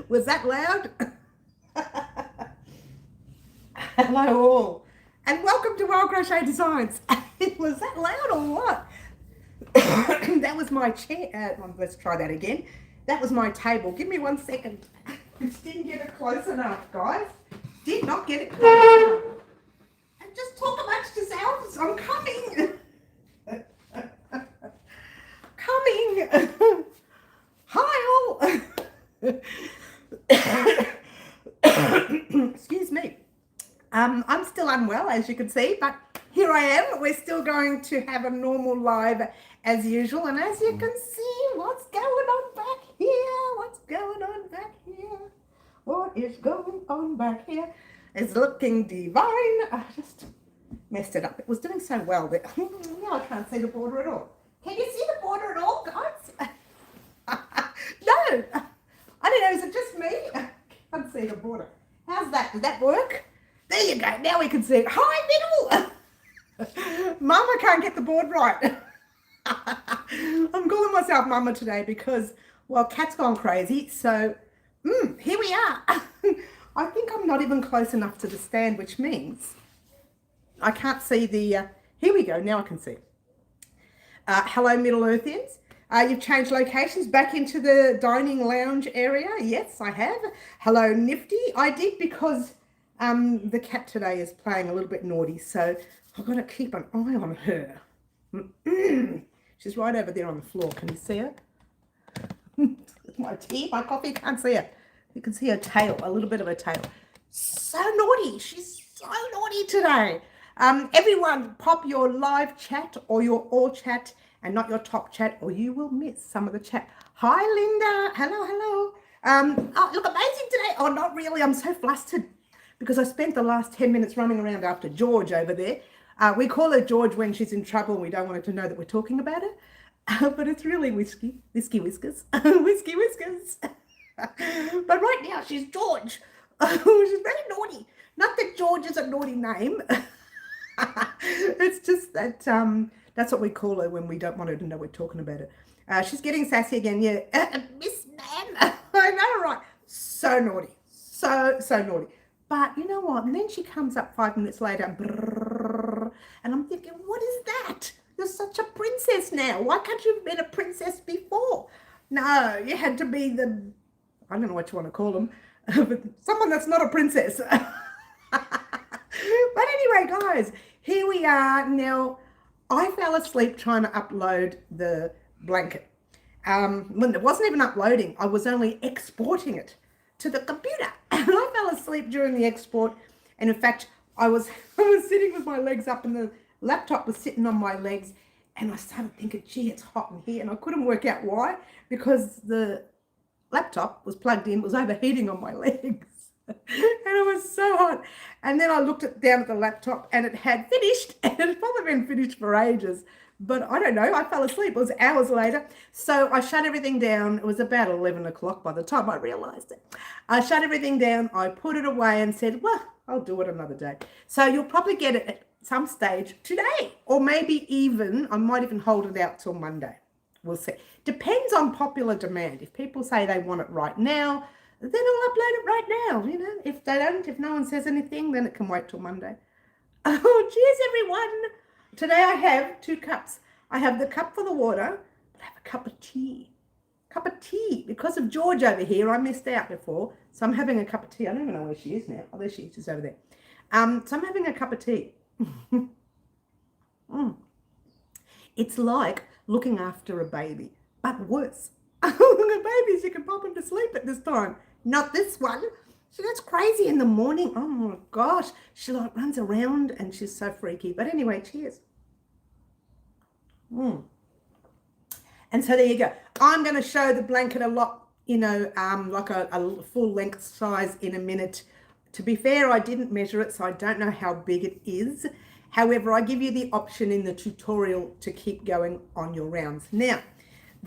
Was that loud? Hello all, and welcome to Crochet Designs. Was that loud or what? That was my chair. Let's try that again. That was my table. Give me 1 second. Didn't get it close enough, guys. Did not get it close enough. And just talk amongst yourselves. I'm coming. Coming. Hi all. Excuse me. I'm still unwell, as you can see, but here I am. We're still going to have a normal live as usual. And as you can see, what's going on back here? What's going on back here? What is going on back here? It's looking divine. I just messed it up. It was doing so well that now I can't see the border at all. Can you see the border at all, guys? No. I don't know. Is it just me? I can't see the border. How's that? Did that work? There you go. Now we can see it. Hi, middle. Mama can't get the board right. I'm calling myself Mama today because, well, Cat's gone crazy. So, here we are. I think I'm not even close enough to the stand, which means I can't see the, here we go. Now I can see. Hello, Middle Earthians. You've changed locations back into the dining lounge area. Yes, I have. Hello, Nifty. I did because the cat today is playing a little bit naughty, so I've got to keep an eye on her. She's right over there on the floor. Can you see her? My tea, my coffee, can't see her. You can see her tail, a little bit of her tail. So naughty. She's so naughty today. Everyone, pop your live chat or your all chat and not your top chat, or you will miss some of the chat. Hi, Linda. Hello, hello. Oh, look amazing today. Oh, not really. I'm so flustered because I spent the last 10 minutes running around after George over there. We call her George when she's in trouble and we don't want her to know that we're talking about her. But it's really Whiskey Whiskers. Whiskey Whiskers. But right now she's George. She's very naughty. Not that George is a naughty name. It's just that that's what we call her when we don't want her to know we're talking about her. She's getting sassy again. Yeah, Miss Man. I know, right? So naughty. So naughty. But you know what? And then she comes up 5 minutes later, and I'm thinking, what is that? You're such a princess now. Why can't you have been a princess before? No, you had to be the, I don't know what you want to call them, but someone that's not a princess. But anyway, guys, here we are. Now, I fell asleep trying to upload the blanket. When it wasn't even uploading, I was only exporting it to the computer. And I fell asleep during the export. And in fact, I was sitting with my legs up and the laptop was sitting on my legs. And I started thinking, gee, it's hot in here. And I couldn't work out why, because the laptop was plugged in, was overheating on my legs. And it was so hot. And then I looked down at the laptop and it had finished. And it had probably been finished for ages. But I don't know, I fell asleep. It was hours later. So I shut everything down. It was about 11 o'clock by the time I realized it. I shut everything down. I put it away and said, well, I'll do it another day. So you'll probably get it at some stage today. Or maybe even, I might even hold it out till Monday. We'll see. Depends on popular demand. If people say they want it right now, then I'll upload it right now. You know, if they don't, if no one says anything, then it can wait till Monday. Oh, cheers, everyone. Today I have 2 cups. I have the cup for the water, but I have a cup of tea. Cup of tea. Because of George over here, I missed out before. So I'm having a cup of tea. I don't even know where she is now. Oh, there she is. She's over there. So I'm having a cup of tea. It's like looking after a baby, but worse. The babies, you can pop them to sleep at this time. Not this one. She gets crazy in the morning. Oh my gosh. She like runs around and she's so freaky. But anyway, cheers. And so there you go. I'm going to show the blanket a lot, you know, like a full length size in a minute. To be fair, I didn't measure it, so I don't know how big it is. However, I give you the option in the tutorial to keep going on your rounds. Now,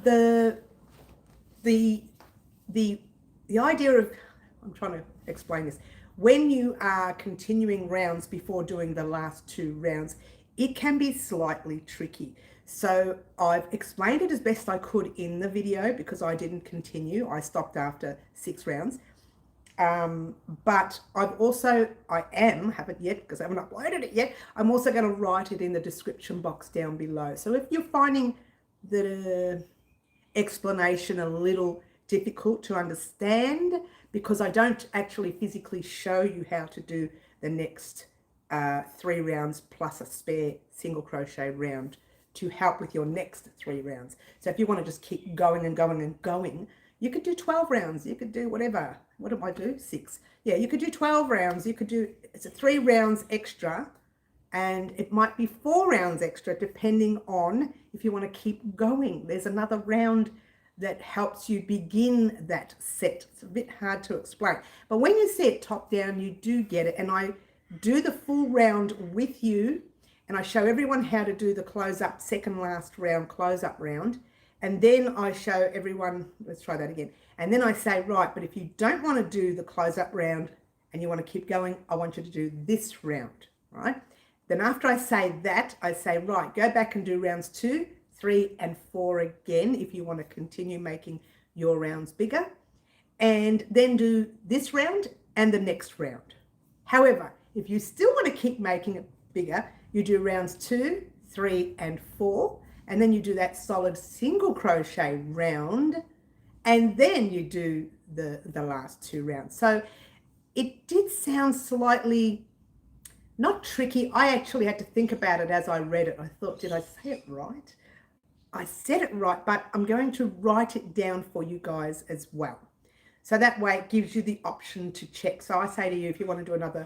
the idea of, I'm trying to explain this. When you are continuing rounds before doing the last 2 rounds, it can be slightly tricky. So I've explained it as best I could in the video because I didn't continue. I stopped after 6 rounds. But haven't yet because I haven't uploaded it yet. I'm also going to write it in the description box down below. So if you're finding the explanation a little difficult to understand, because I don't actually physically show you how to do the next 3 rounds plus a spare single crochet round to help with your next 3 rounds. So if you want to just keep going and going and going, you could do 12 rounds. You could do whatever. What did I do? 6. Yeah, you could do 12 rounds. You could do, it's a 3 rounds extra, and it might be 4 rounds extra depending on if you want to keep going. There's another round that helps you begin that set. It's a bit hard to explain. But when you see it top down, you do get it. And I do the full round with you, and I show everyone how to do the close-up, second last round, close-up round. And then I show everyone, let's try that again. And then I say, right, but if you don't want to do the close-up round and you want to keep going, I want you to do this round, right? Then after I say that, I say, right, go back and do rounds 2, 3, and 4 again if you want to continue making your rounds bigger. And then do this round and the next round. However, if you still want to keep making it bigger, you do rounds 2, 3, and 4. And then you do that solid single crochet round, and then you do the last 2 rounds. So it did sound slightly not tricky. I actually had to think about it as I read it. I thought, did I say it right? I said it right, but I'm going to write it down for you guys as well. So that way it gives you the option to check. So I say to you, if you want to do another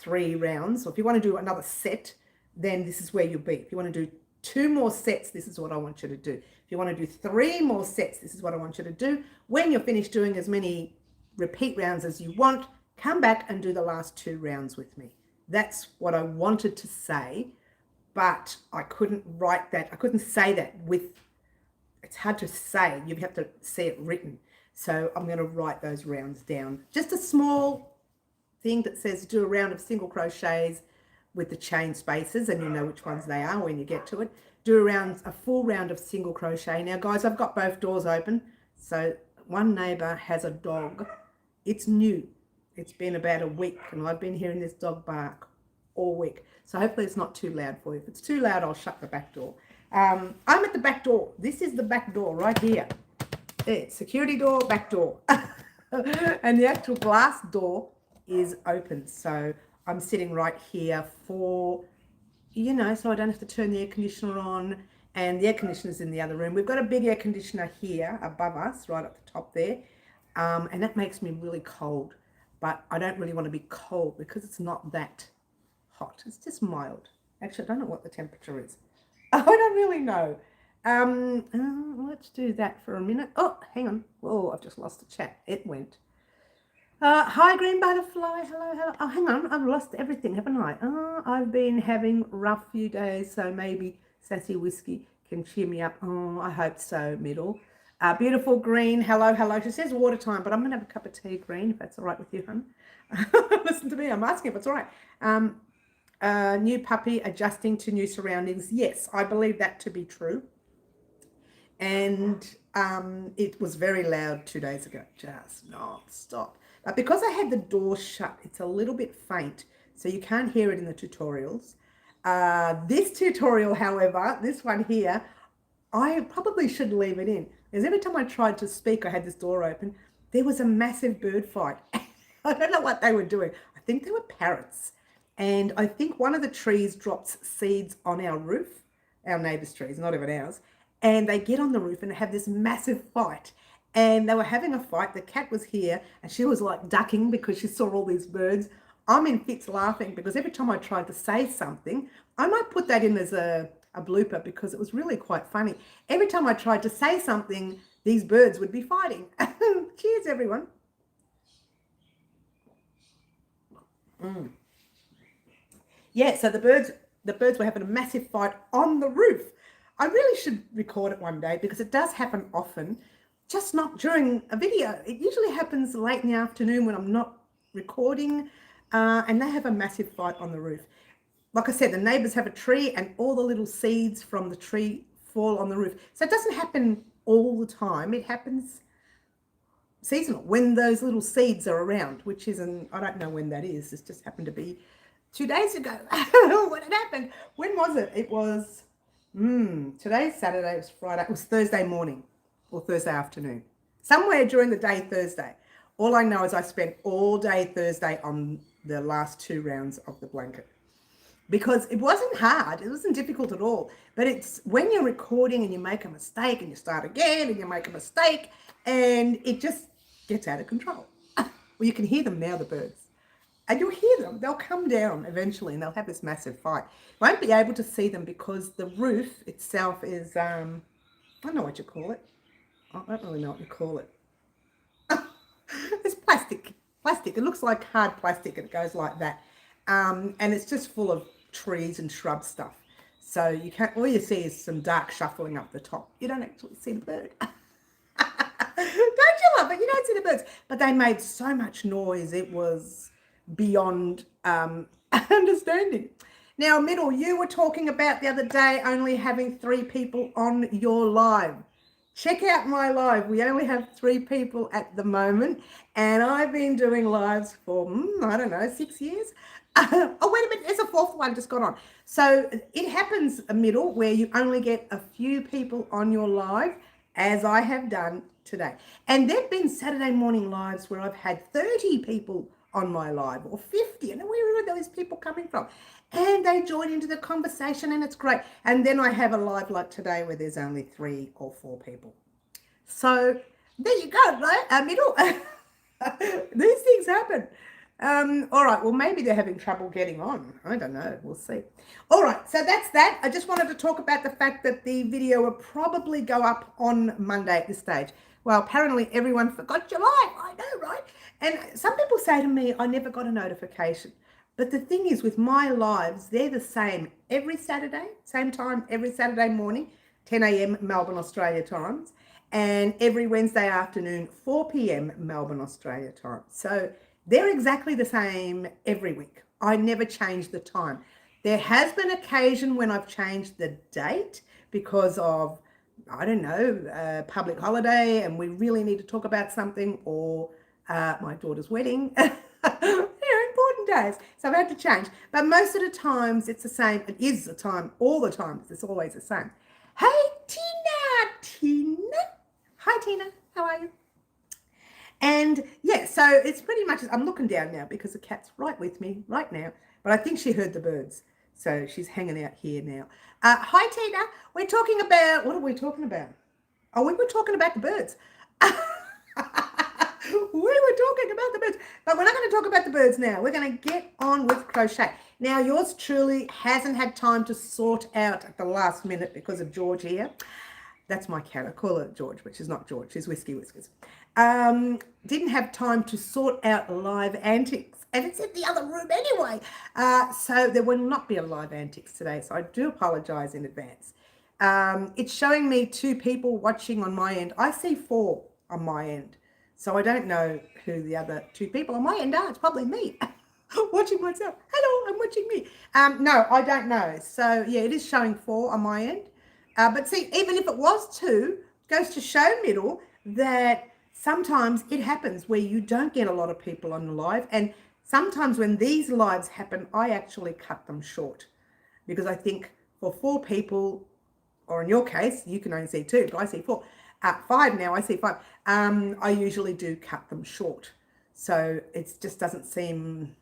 3 rounds, or if you want to do another set, then this is where you'll be. If you want to do 2 more sets, this is what I want you to do. If you want to do 3 more sets, this is what I want you to do. When you're finished doing as many repeat rounds as you want, come back and do the last 2 rounds with me. That's what I wanted to say, but I couldn't write that. I couldn't say that with, it's hard to say. You have to see it written. So I'm going to write those rounds down. Just a small thing that says do a round of single crochets with the chain spaces, and you know which ones they are when you get to it. Do a full round of single crochet. Now guys, I've got both doors open. So one neighbor has a dog. It's new. It's been about a week, and I've been hearing this dog bark all week. So hopefully it's not too loud for you. If it's too loud, I'll shut the back door. I'm at the back door. This is the back door right here. There, security door, back door. And the actual glass door is open. So I'm sitting right here for, you know, so I don't have to turn the air conditioner on, and the air conditioner's in the other room. We've got a big air conditioner here above us, right at the top there. And that makes me really cold, but I don't really want to be cold because it's not that hot. It's just mild. Actually, I don't know what the temperature is. I don't really know. Let's do that for a minute. Oh, hang on. Whoa, I've just lost the chat. It went. Hi, Green Butterfly. Hello, hello. Oh, hang on. I've lost everything, haven't I? I've been having a rough few days, so maybe Sassy Whiskey can cheer me up. Oh, I hope so, Middle. Beautiful Green. Hello, hello. She says water time, but I'm going to have a cup of tea, Green, if that's all right with you, hon. Listen to me. I'm asking if it's all right. New puppy adjusting to new surroundings. Yes, I believe that to be true. And it was very loud 2 days ago. Just non-stop. But because I had the door shut, it's a little bit faint, so you can't hear it in the tutorials. This tutorial, however, this one here, I probably should leave it in. Because every time I tried to speak, I had this door open, there was a massive bird fight. I don't know what they were doing. I think they were parrots. And I think one of the trees drops seeds on our roof, our neighbour's trees, not even ours. And they get on the roof and have this massive fight. And they were having a fight. The cat was here and she was like ducking because she saw all these birds. I'm in fits laughing because every time I tried to say something, I might put that in as a blooper because it was really quite funny. Every time I tried to say something, these birds would be fighting. Cheers, everyone. Yeah, so the birds were having a massive fight on the roof. I really should record it one day because it does happen often, just not during a video. It usually happens late in the afternoon when I'm not recording, and they have a massive fight on the roof. like I said, the neighbours have a tree and all the little seeds from the tree fall on the roof. So it doesn't happen all the time. It happens seasonal when those little seeds are around, which isn't, I don't know when that is. This just happened to be 2 days ago when it happened. When was it? It was, today's Saturday, it was Friday. It was Thursday morning or Thursday afternoon. Somewhere during the day Thursday. All I know is I spent all day Thursday on the last 2 rounds of the blanket. Because it wasn't hard, it wasn't difficult at all. But it's when you're recording and you make a mistake and you start again and you make a mistake and it just gets out of control. Well, you can hear them now, the birds. And you'll hear them, they'll come down eventually and they'll have this massive fight. Won't be able to see them because the roof itself is, I don't know what you call it. I don't really know what you call it. It's plastic. It looks like hard plastic and it goes like that. And it's just full of trees and shrub stuff. So you can't, all you see is some dark shuffling up the top. You don't actually see the bird. Don't you love it? You don't see the birds. But they made so much noise. It was beyond understanding. Now, Middle, you were talking about the other day only having 3 people on your live. Check out my live. We only have 3 people at the moment. And I've been doing lives for, I don't know, 6 years. Oh, wait a minute. There's a 4th one just got on. So it happens, Middle, where you only get a few people on your live, as I have done today. And there have been Saturday morning lives where I've had 30 people on my live or 50. And where are those people coming from? And they join into the conversation and it's great. And then I have a live like today where there's only 3 or 4 people. So there you go, right? Middle. These things happen. All right, well, maybe they're having trouble getting on. I don't know. We'll see. All right, so that's that. I just wanted to talk about the fact that the video will probably go up on Monday at this stage. Well, apparently everyone forgot your live. I know, right? And some people say to me, I never got a notification. But the thing is, with my lives, they're the same every Saturday, same time every Saturday morning, 10 a.m. Melbourne, Australia times, and every Wednesday afternoon, 4 p.m. Melbourne, Australia time. So they're exactly the same every week. I never change the time. There has been occasion when I've changed the date because of, I don't know, public holiday and we really need to talk about something, or my daughter's wedding. Important days. So I've had to change. But most of the times it's the same. It is the time, all the time. It's always the same. Hey, Tina. Hi, Tina. How are you? And yeah, so it's pretty much, I'm looking down now because the cat's right with me right now, but I think she heard the birds. So she's hanging out here now. Hi, Tina. We're talking about, what are we talking about? Oh, we were talking about the birds. We were talking about the birds, but we're not going to talk about the birds now. We're going to get on with crochet. Now, yours truly hasn't had time to sort out at the last minute because of George here. That's my cat. I call her George, which is not George. She's Whiskey Whiskers. Didn't have time to sort out live antics. And it's in the other room anyway. So there will not be a live antics today. So I do apologize in advance. It's showing me 2 people watching on my end. I see 4 on my end. So I don't know who the other 2 people on my end are. It's probably me watching myself. Hello, I'm watching me. No, I don't know. So yeah, it is showing 4 on my end. But see, even if it was 2, goes to show, Middle, that sometimes it happens where you don't get a lot of people on the live. And sometimes when these lives happen, I actually cut them short. Because I think for 4 people, or in your case, you can only see 2, but I see 4. 5 now, I see 5. I usually do cut them short. So it just doesn't seem,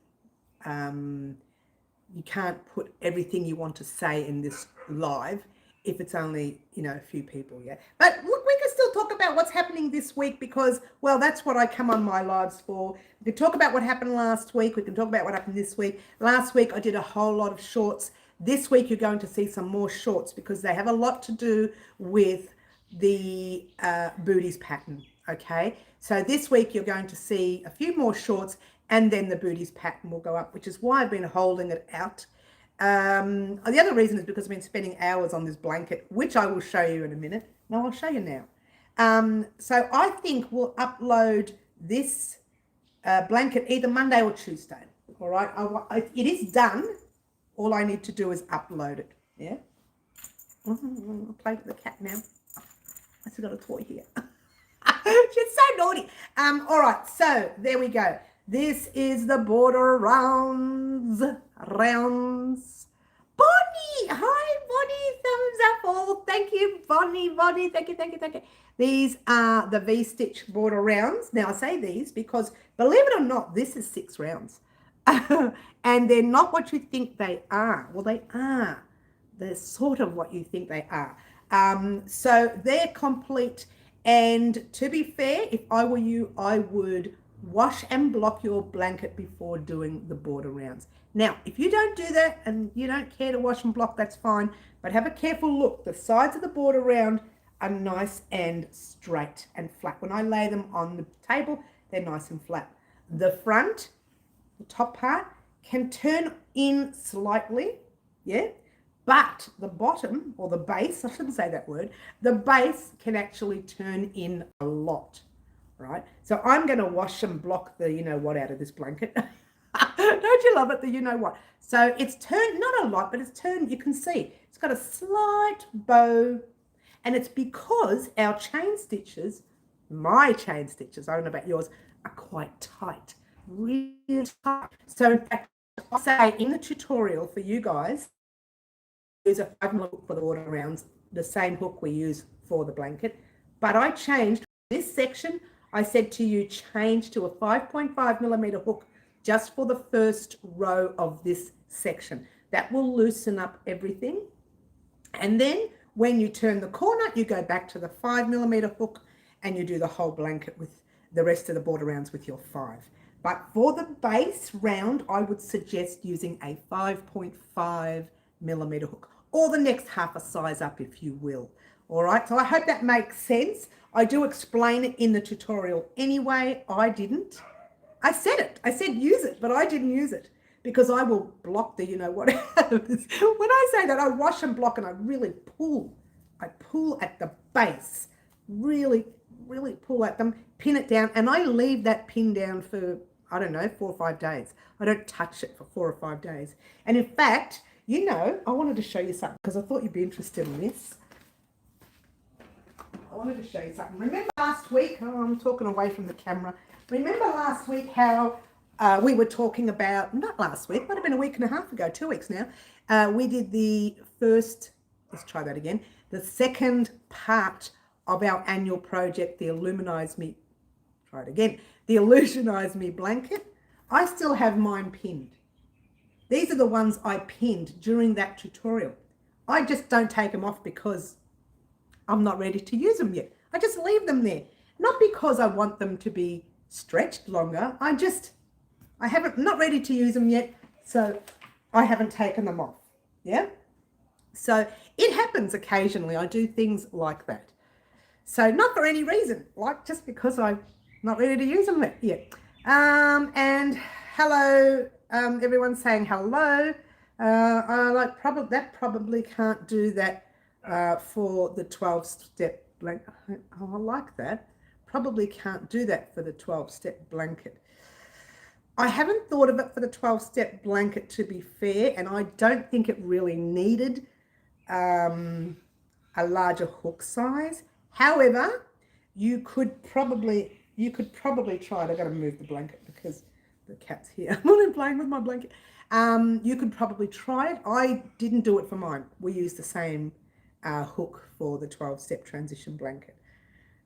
you can't put everything you want to say in this live if it's only, a few people, yeah. But look, we can still talk about what's happening this week because, well, that's what I come on my lives for. We can talk about what happened last week. We can talk about what happened this week. Last week, I did a whole lot of shorts. This week, you're going to see some more shorts because they have a lot to do with the booties pattern, okay? So this week, you're going to see a few more shorts and then the booties pattern will go up, which is why I've been holding it out. The other reason is because I've been spending hours on this blanket, which I will show you in a minute. No, I'll show you now. So I think we'll upload this blanket either Monday or Tuesday. All right, it is done. All I need to do is upload it. Yeah. I'll play with the cat now. I still got a toy here. She's so naughty. All right, so there we go. This is the border rounds. Bonnie, hi Bonnie, thumbs up all. Thank you, Bonnie, thank you. These are the V-stitch border rounds. Now I say these because, believe it or not, this is 6 rounds. And they're not what you think they are. Well, they are. They're sort of what you think they are. So they're complete. And to be fair, if I were you, I would wash and block your blanket before doing the border rounds. Now, if you don't do that and you don't care to wash and block, that's fine. But have a careful look. The sides of the border round are nice and straight and flat. When I lay them on the table, they're nice and flat. The front, the top part, can turn in slightly, yeah? But the bottom, or the base, I shouldn't say that word, the base can actually turn in a lot, right? So I'm going to wash and block the you-know-what out of this blanket. Don't you love it, the you-know-what? So it's turned, not a lot, but it's turned, you can see, it's got a slight bow, and it's because our chain stitches, my chain stitches, I don't know about yours, are quite tight, really tight. So in fact, I'll say in the tutorial for you guys, use a 5mm hook for the border rounds, the same hook we use for the blanket. But I changed this section. I said to you, change to a 5.5mm hook just for the first row of this section. That will loosen up everything. And then when you turn the corner, you go back to the 5mm hook and you do the whole blanket with the rest of the border rounds with your 5. But for the base round, I would suggest using a 5.5mm hook, or the next half a size up, if you will. All right, so I hope that makes sense. I do explain it in the tutorial anyway. I didn't. I said it. I said use it, but I didn't use it because I will block the you-know-what. When I say that, I wash and block and I really pull. I pull at the base, really pull at them, pin it down, and I leave that pin down for, I don't know, 4 or 5 days. I don't touch it for 4 or 5 days. And in fact, I wanted to show you something because I thought you'd be interested in this. I wanted to show you something. Remember last week, I'm talking away from the camera. Remember last week how we were talking about, not last week, might have been a week and a half ago, 2 weeks now. We did the first, let's try that again, the second part of our annual project, the Illuminize Me, try it again, the Illusionize Me blanket. I still have mine pinned. These are the ones I pinned during that tutorial. I just don't take them off because I'm not ready to use them yet. I just leave them there. Not because I want them to be stretched longer. Not ready to use them yet, so I haven't taken them off. Yeah? So it happens occasionally. I do things like that. So not for any reason, like just because I'm not ready to use them yet. And hello, everyone's saying hello. That probably can't do that for the 12-step blanket. Oh, I like that. Probably can't do that for the 12-step blanket. I haven't thought of it for the 12-step blanket, to be fair, and I don't think it really needed a larger hook size. However, you could probably try it. I've got to move the blanket because the cat's here. I'm not even playing with my blanket. You could probably try it. I didn't do it for mine. We used the same hook for the 12-step transition blanket.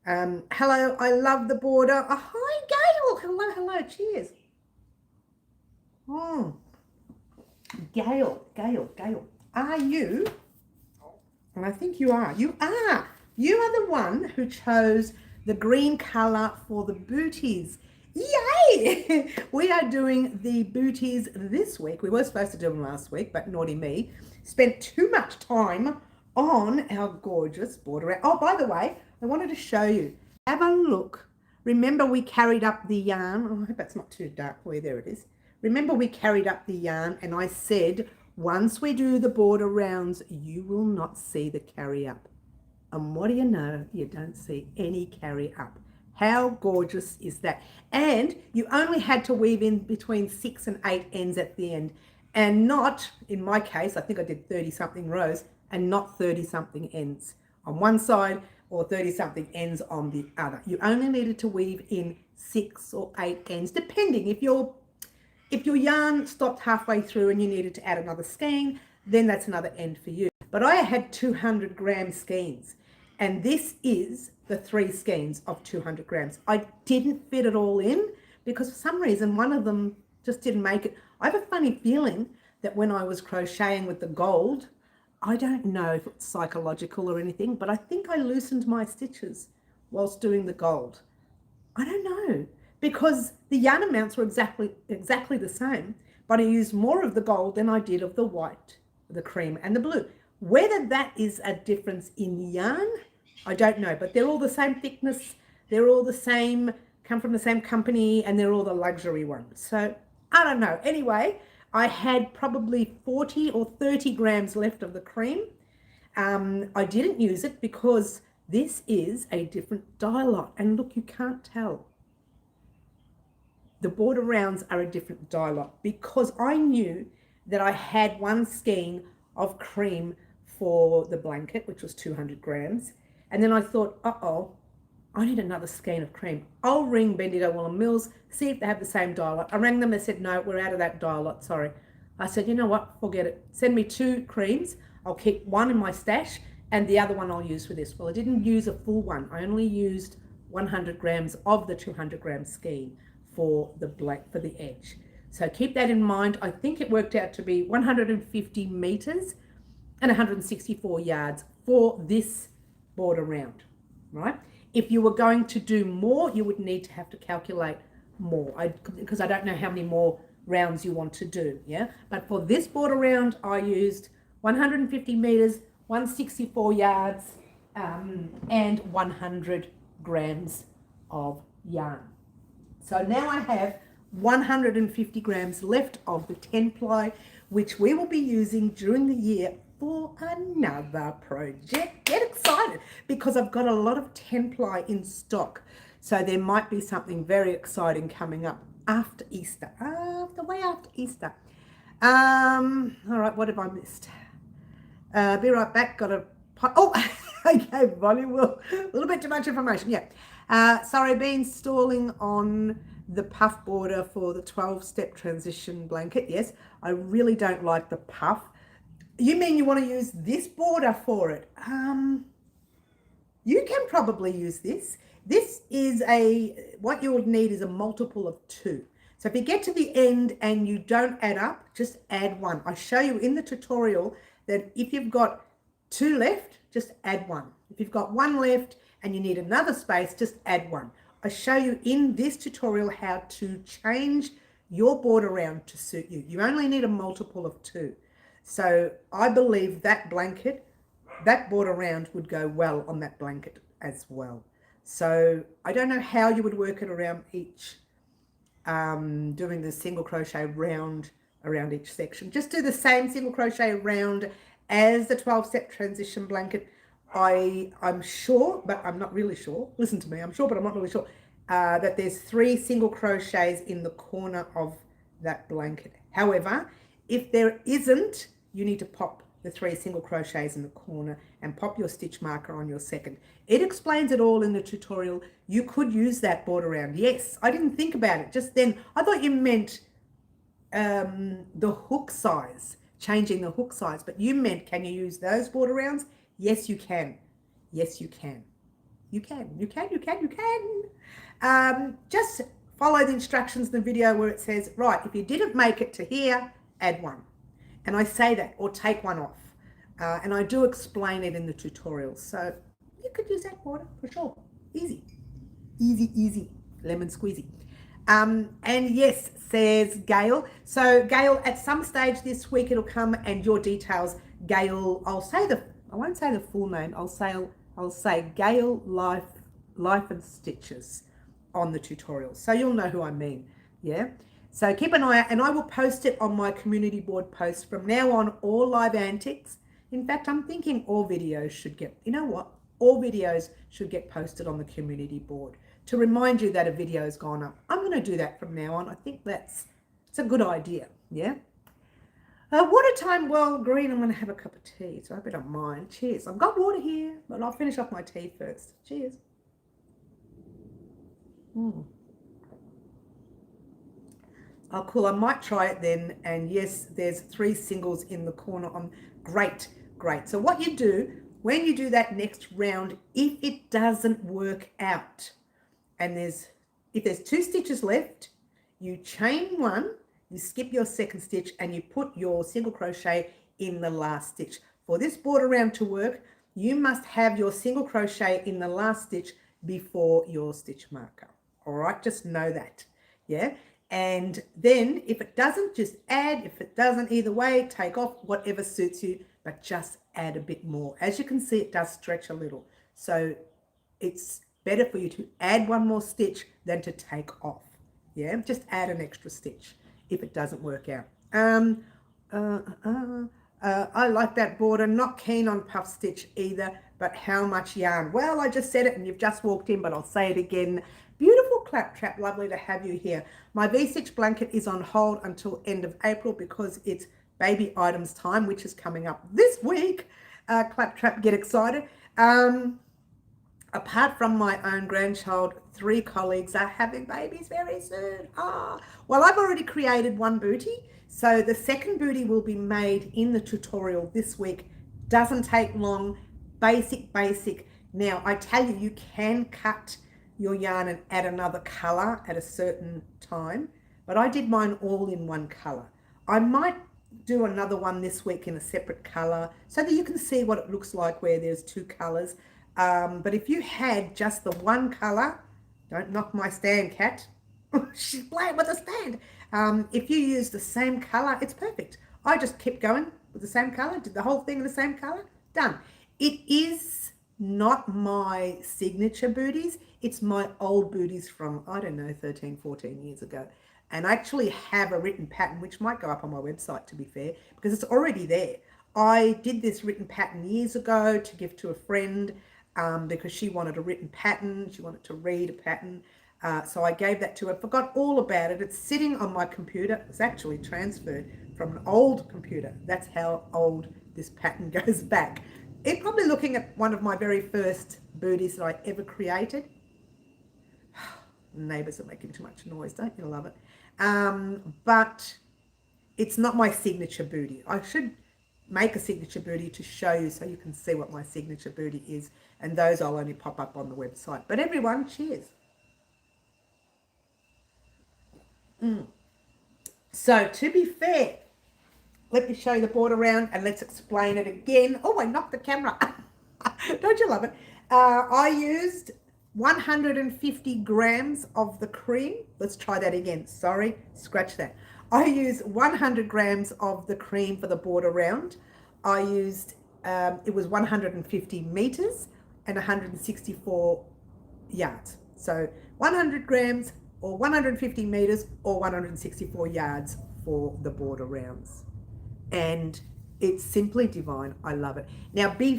Hello, I love the border. Oh, hi, Gail. Hello, cheers. Oh, Gail. Are you? And I think you are. You are the one who chose the green colour for the booties. Yay! We are doing the booties this week. We were supposed to do them last week, but naughty me. Spent too much time on our gorgeous border. Oh, by the way, I wanted to show you. Have a look. Remember we carried up the yarn. Oh, I hope that's not too dark for you. There it is. Remember we carried up the yarn and I said, once we do the border rounds, you will not see the carry up. And what do you know? You don't see any carry up. How gorgeous is that? And you only had to weave in between 6 and 8 ends at the end. and not, in my case, I think I did 30 something rows and not 30 something ends on one side or 30 something ends on the other. You only needed to weave in 6 or 8 ends, depending. If your yarn stopped halfway through and you needed to add another skein, then that's another end for you. But I had 200 gram skeins, and this is the 3 skeins of 200 grams. I didn't fit it all in because for some reason one of them just didn't make it. I have a funny feeling that when I was crocheting with the gold, I don't know if it's psychological or anything, but I think I loosened my stitches whilst doing the gold. I don't know, because the yarn amounts were exactly the same, but I used more of the gold than I did of the white, the cream and the blue. Whether that is a difference in yarn, I don't know, but they're all the same thickness, they're all the same, come from the same company, and they're all the luxury ones. So I don't know. Anyway, I had probably 40 or 30 grams left of the cream. I didn't use it because this is a different dye lot. And look, you can't tell. The border rounds are a different dye lot because I knew that I had one skein of cream for the blanket, which was 200 grams. And then I thought, I need another skein of cream. I'll ring Bendito Wool and Mills, see if they have the same dye lot. I rang them, they said, no, we're out of that dye lot, sorry. I said, you know what, forget it. Send me 2 creams. I'll keep one in my stash and the other one I'll use for this. Well, I didn't use a full one. I only used 100 grams of the 200 gram skein for the edge. So keep that in mind. I think it worked out to be 150 meters and 164 yards for this border round, right? If you were going to do more, you would need to have to calculate more because I don't know how many more rounds you want to do, yeah? But for this border round, I used 150 meters, 164 yards, and 100 grams of yarn. So now I have 150 grams left of the 10 ply, which we will be using during the year for another project. Get excited because I've got a lot of 10 ply in stock. So there might be something very exciting coming up after Easter, way after Easter. All right, what have I missed? Be right back. Got a okay, volume. Well, a little bit too much information. Yeah. Sorry, been stalling on the puff border for the 12-step transition blanket. Yes, I really don't like the puff. You mean you want to use this border for it? You can probably use this. This is what you would need is a multiple of 2. So if you get to the end and you don't add up, just add 1. I show you in the tutorial that if you've got 2 left, just add 1. If you've got 1 left and you need another space, just add 1. I show you in this tutorial how to change your border round to suit you. You only need a multiple of 2. So I believe that blanket, that border round would go well on that blanket as well. So I don't know how you would work it around each, doing the single crochet round around each section. Just do the same single crochet round as the 12-step transition blanket. I'm sure, but I'm not really sure. Listen to me, I'm sure, but I'm not really sure, that there's 3 single crochets in the corner of that blanket. However, if there isn't, you need to pop the 3 single crochets in the corner and pop your stitch marker on your second. It explains it all in the tutorial. You could use that border round. Yes, I didn't think about it just then. I thought you meant the hook size, changing the hook size, but you meant, can you use those border rounds? Yes, you can. Yes, you can. You can. Just follow the instructions in the video where it says, right, if you didn't make it to here, add 1. And I say that, or take 1 off. And I do explain it in the tutorial. So you could use that border for sure. Easy. Easy, easy. Lemon squeezy. And yes, says Gail. So Gail, at some stage this week it'll come and your details, Gail, I won't say the full name. I'll say Gail Life and Stitches on the tutorial. So you'll know who I mean. Yeah. So keep an eye out, and I will post it on my community board post from now on, all live antics. In fact, I'm thinking all videos should get, you know what? All videos should get posted on the community board to remind you that a video has gone up. I'm going to do that from now on. I think it's a good idea. Yeah. Water time, well, Green, I'm going to have a cup of tea, so I hope you don't mind. Cheers. I've got water here, but I'll finish off my tea first. Cheers. Oh, cool. I might try it then. And yes, there's 3 singles in the corner. Great, great. So what you do, when you do that next round, if it doesn't work out, and if there's 2 stitches left, you chain 1, you skip your second stitch, and you put your single crochet in the last stitch. For this border round to work, you must have your single crochet in the last stitch before your stitch marker. All right, just know that. Yeah. And then if it doesn't, just add. If it doesn't, either way, take off, whatever suits you, but just add a bit more. As you can see, it does stretch a little. So it's better for you to add 1 more stitch than to take off. Yeah, just add an extra stitch if it doesn't work out. I like that border. Not keen on puff stitch either, but how much yarn? Well, I just said it and you've just walked in, but I'll say it again. Beautiful Claptrap, lovely to have you here. My vstitch blanket is on hold until end of April because it's baby items time, which is coming up this week. Claptrap, get excited. Apart from my own grandchild, 3 colleagues are having babies very soon. Well, I've already created 1 booty. So the second booty will be made in the tutorial this week. Doesn't take long, basic. Now, I tell you, you can cut your yarn and add another color at a certain time, but I did mine all in 1 color. I might do another one this week in a separate color so that you can see what it looks like where there's 2 colors. But if you had just the 1 color, don't knock my stand, Cat. She's playing with the stand. If you use the same color, it's perfect. I just kept going with the same color, did the whole thing in the same color, done. It is not my signature booties. It's my old booties from, I don't know, 13, 14 years ago. And I actually have a written pattern, which might go up on my website, to be fair, because it's already there. I did this written pattern years ago to give to a friend because she wanted a written pattern. She wanted to read a pattern. So I gave that to her. Forgot all about it. It's sitting on my computer. It's actually transferred from an old computer. That's how old this pattern goes back. It's probably looking at one of my very first booties that I ever created. Neighbours are making too much noise, don't you love it? But it's not my signature booty. I should make a signature booty to show you so you can see what my signature booty is, and those I'll only pop up on the website. But everyone, cheers. So to be fair, let me show you the border round and let's explain it again. Oh, I knocked the camera. Don't you love it? I used 150 grams of the cream. Let's try that again. Sorry, scratch that. I used 100 grams of the cream for the border round. I used, it was 150 meters and 164 yards. So 100 grams or 150 meters or 164 yards for the border rounds. And it's simply divine. I love it. Now, to be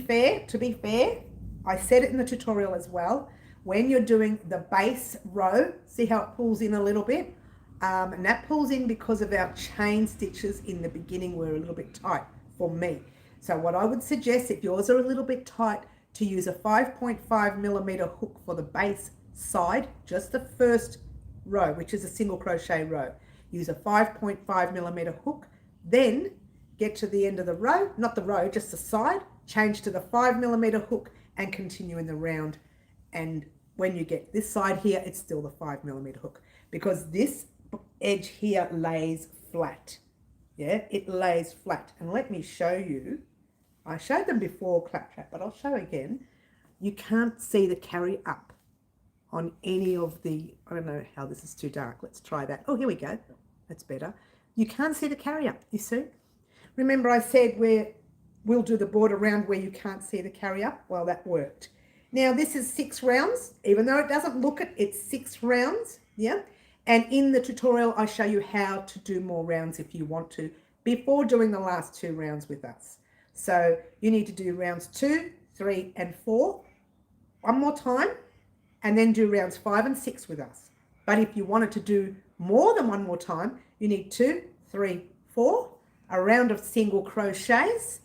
fair, I said it in the tutorial as well. When you're doing the base row, see how it pulls in a little bit? And that pulls in because of our chain stitches in the beginning were a little bit tight for me. So what I would suggest, if yours are a little bit tight, to use a 5.5 millimeter hook for the base side, just the first row, which is a single crochet row. Use a 5.5 millimeter hook, then get to the end of the row, not the row, just the side, change to the 5 millimeter hook and continue in the round. And when you get this side here, it's still the 5 millimeter hook because this edge here lays flat. Yeah, it lays flat. And let me show you. I showed them before, Claptrap, but I'll show again. You can't see the carry up on any of the, I don't know how this is too dark. Let's try that. Oh, here we go. That's better. You can't see the carry up, you see? Remember I said we'll do the border round where you can't see the carry up? Well, that worked. Now this is 6 rounds, even though it doesn't look it, it's 6 rounds, yeah? And in the tutorial, I show you how to do more rounds if you want to, before doing the last 2 rounds with us. So you need to do rounds 2, 3, and 4 one more time, and then do rounds 5 and 6 with us. But if you wanted to do more than one more time, you need 2, 3, 4, a round of single crochets,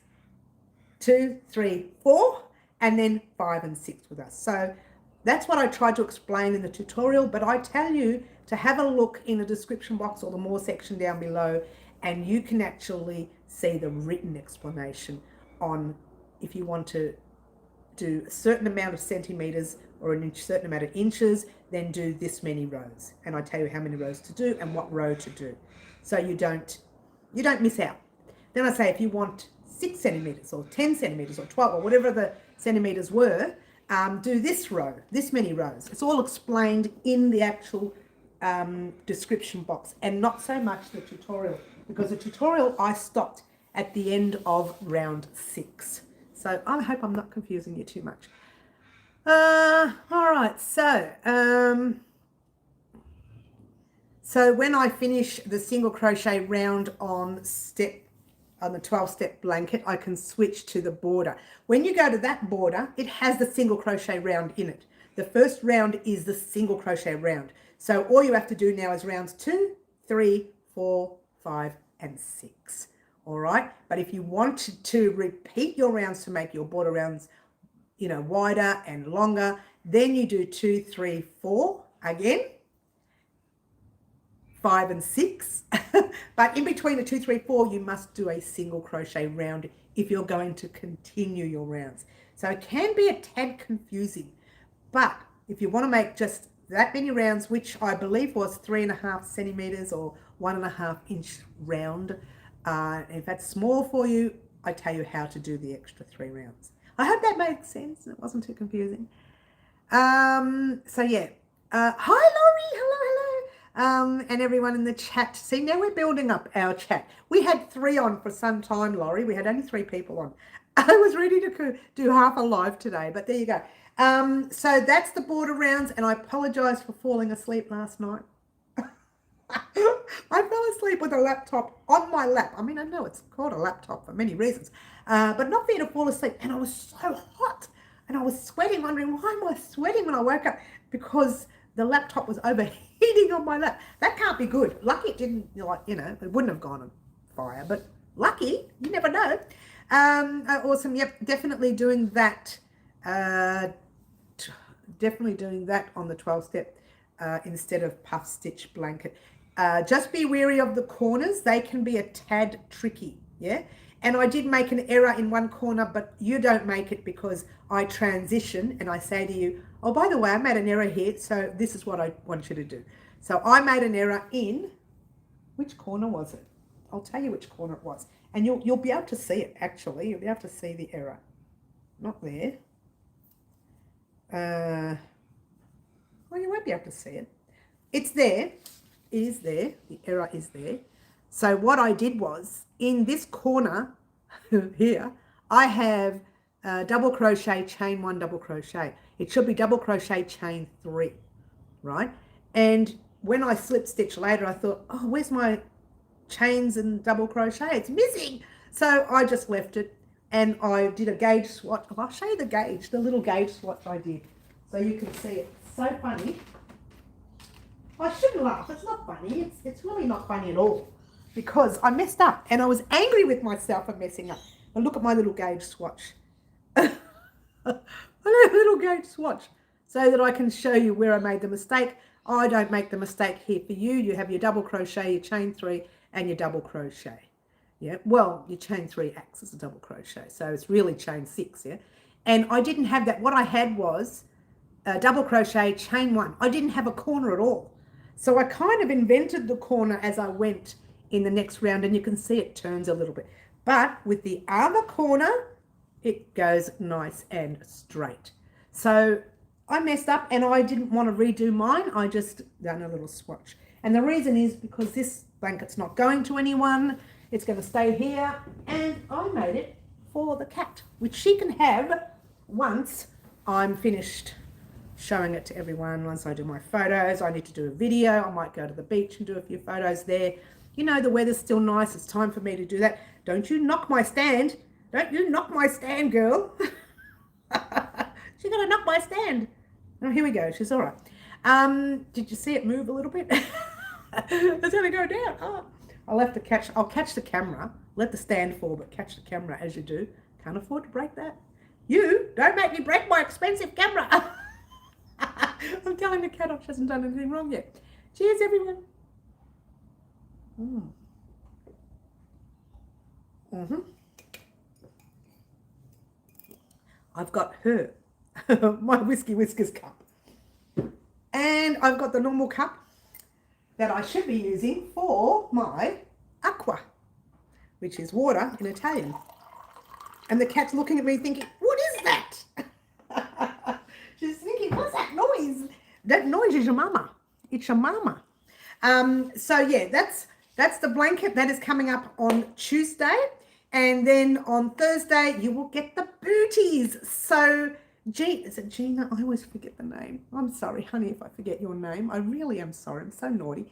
2, 3, 4, and then 5 and 6 with us. So that's what I tried to explain in the tutorial, but I tell you to have a look in the description box or the more section down below, and you can actually see the written explanation on if you want to do a certain amount of centimeters or a certain amount of inches, then do this many rows. And I tell you how many rows to do and what row to do, so you don't miss out. Then I say if you want 6 centimeters or 10 centimeters or 12 or whatever the centimeters were, do this row, this many rows. It's all explained in the actual description box, and not so much the tutorial, because the tutorial I stopped at the end of round 6. So I hope I'm not confusing you too much. All right, so when I finish the single crochet round on the 12-step blanket, I can switch to the border. When you go to that border, it has the single crochet round in it. The first round is the single crochet round. So all you have to do now is rounds 2, 3, 4, 5, and 6. All right, but if you wanted to repeat your rounds to make your border rounds, you know, wider and longer, then you do 2, 3, 4 again, 5 and 6. But in between the 2, 3, 4, you must do a single crochet round if you're going to continue your rounds. So it can be a tad confusing, but if you want to make just that many rounds, which I believe was 3.5 centimeters or 1.5 inch round, if that's small for you, I tell you how to do the extra 3 rounds. I hope that made sense and it wasn't too confusing. So yeah, hi Laurie, hello, and everyone in the chat. See, now we're building up our chat. We had 3 on for some time, Laurie. We had only 3 people on. I was ready to do half a live today, but there you go. So that's the border rounds, and I apologize for falling asleep last night. I fell asleep with a laptop on my lap. I mean, I know it's called a laptop for many reasons, but not being to fall asleep. And I was so hot and I was sweating, wondering why am I sweating when I woke up? Because the laptop was overheating on my lap. That can't be good. Lucky it didn't, it wouldn't have gone on fire, but lucky, you never know. Awesome. Yep, definitely doing that. Definitely doing that on the 12-step instead of puff stitch blanket. Just be wary of the corners. They can be a tad tricky, yeah? And I did make an error in one corner, but you don't make it because I transition and I say to you, oh, by the way, I made an error here, so this is what I want you to do. So I made an error in, which corner was it? I'll tell you which corner it was. And you'll be able to see it, actually. You'll be able to see the error. Not there. Well, you won't be able to see it. It's there. It is there. The error is there. So what I did was, in this corner here, I have double crochet, chain 1, double crochet. It should be double crochet, chain 3, right? And when I slip stitch later, I thought, oh, where's my chains and double crochet? It's missing. So I just left it and I did a gauge swatch. I'll show you the gauge, the little gauge swatch I did, so you can see it. So funny. I shouldn't laugh. It's not funny. It's really not funny at all, because I messed up and I was angry with myself for messing up. But look at my little gauge swatch. My little gauge swatch, so that I can show you where I made the mistake. I don't make the mistake here for you. You have your double crochet, your chain 3, and your double crochet. Yeah, well, your chain 3 acts as a double crochet, so it's really chain 6. Yeah, and I didn't have that. What I had was a double crochet, chain 1. I didn't have a corner at all. So I kind of invented the corner as I went in the next round, and you can see it turns a little bit. But with the other corner, it goes nice and straight. So I messed up and I didn't want to redo mine. I just done a little swatch. And the reason is because this blanket's not going to anyone. It's going to stay here. And I made it for the cat, which she can have once I'm finished showing it to everyone. Once I do my photos, I need to do a video. I might go to the beach and do a few photos there. You know, the weather's still nice. It's time for me to do that. Don't you knock my stand. Don't you knock my stand, girl. She's going to knock my stand. Oh, here we go. She's all right. Did you see it move a little bit? It's going to go down. Oh, I'll catch the camera Let the stand fall, but catch the camera as you do. Can't afford to break that. You don't make me break my expensive camera. I'm telling the cat off, she hasn't done anything wrong yet. Cheers, everyone. I've got her, my Whiskey Whiskers cup. And I've got the normal cup that I should be using for my aqua, which is water in Italian. And the cat's looking at me thinking, what is that? She's thinking, what's that noise? That noise is your mama. It's your mama. So yeah, that's the blanket that is coming up on Tuesday. And then on Thursday, you will get the booties. So, is it Gina? I always forget the name. I'm sorry, honey, if I forget your name. I really am sorry. I'm so naughty.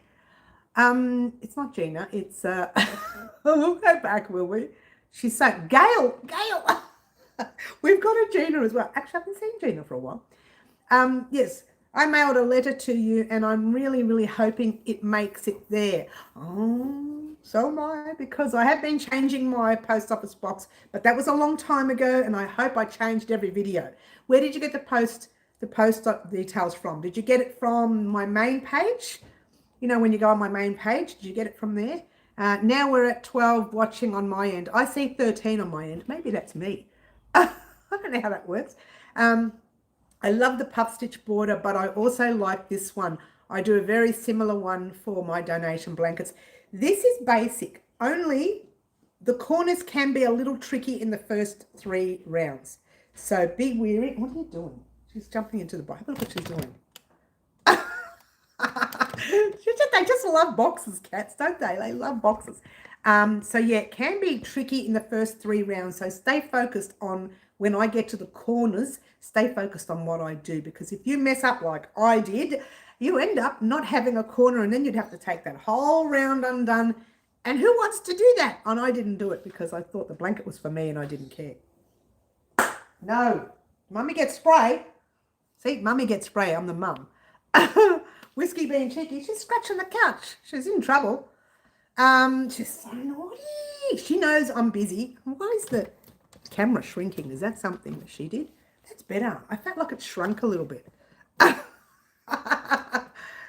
It's not Gina. It's, we'll go back, will we? She's so, Gail. We've got a Gina as well. Actually, I haven't seen Gina for a while. Yes, I mailed a letter to you, and I'm really, really hoping it makes it there. Oh, so am I, because I have been changing my post office box, but that was a long time ago, and I hope I changed every video. Where did you get the post details from? Did you get it from my main page? You know, when you go on my main page, did you get it from there? Now we're at 12 watching on my end. I see 13 on my end. Maybe that's me. I don't know how that works. I love the puff stitch border, but I also like this one. I do a very similar one for my donation blankets. This is basic, only the corners can be a little tricky in the first 3 rounds. So be wary. What are you doing? She's jumping into the box. Look what she's doing. They just love boxes, cats, don't they? They love boxes. So yeah, it can be tricky in the first 3 rounds. So stay focused on, when I get to the corners, stay focused on what I do, because if you mess up like I did, you end up not having a corner, and then you'd have to take that whole round undone. And who wants to do that? And I didn't do it because I thought the blanket was for me and I didn't care. No, Mummy gets spray. See, Mummy gets spray. I'm the mum. Whiskey being cheeky, she's scratching the couch. She's in trouble. She's so naughty. She knows I'm busy. Why is the camera shrinking? Is that something that she did? That's better. I felt like it shrunk a little bit.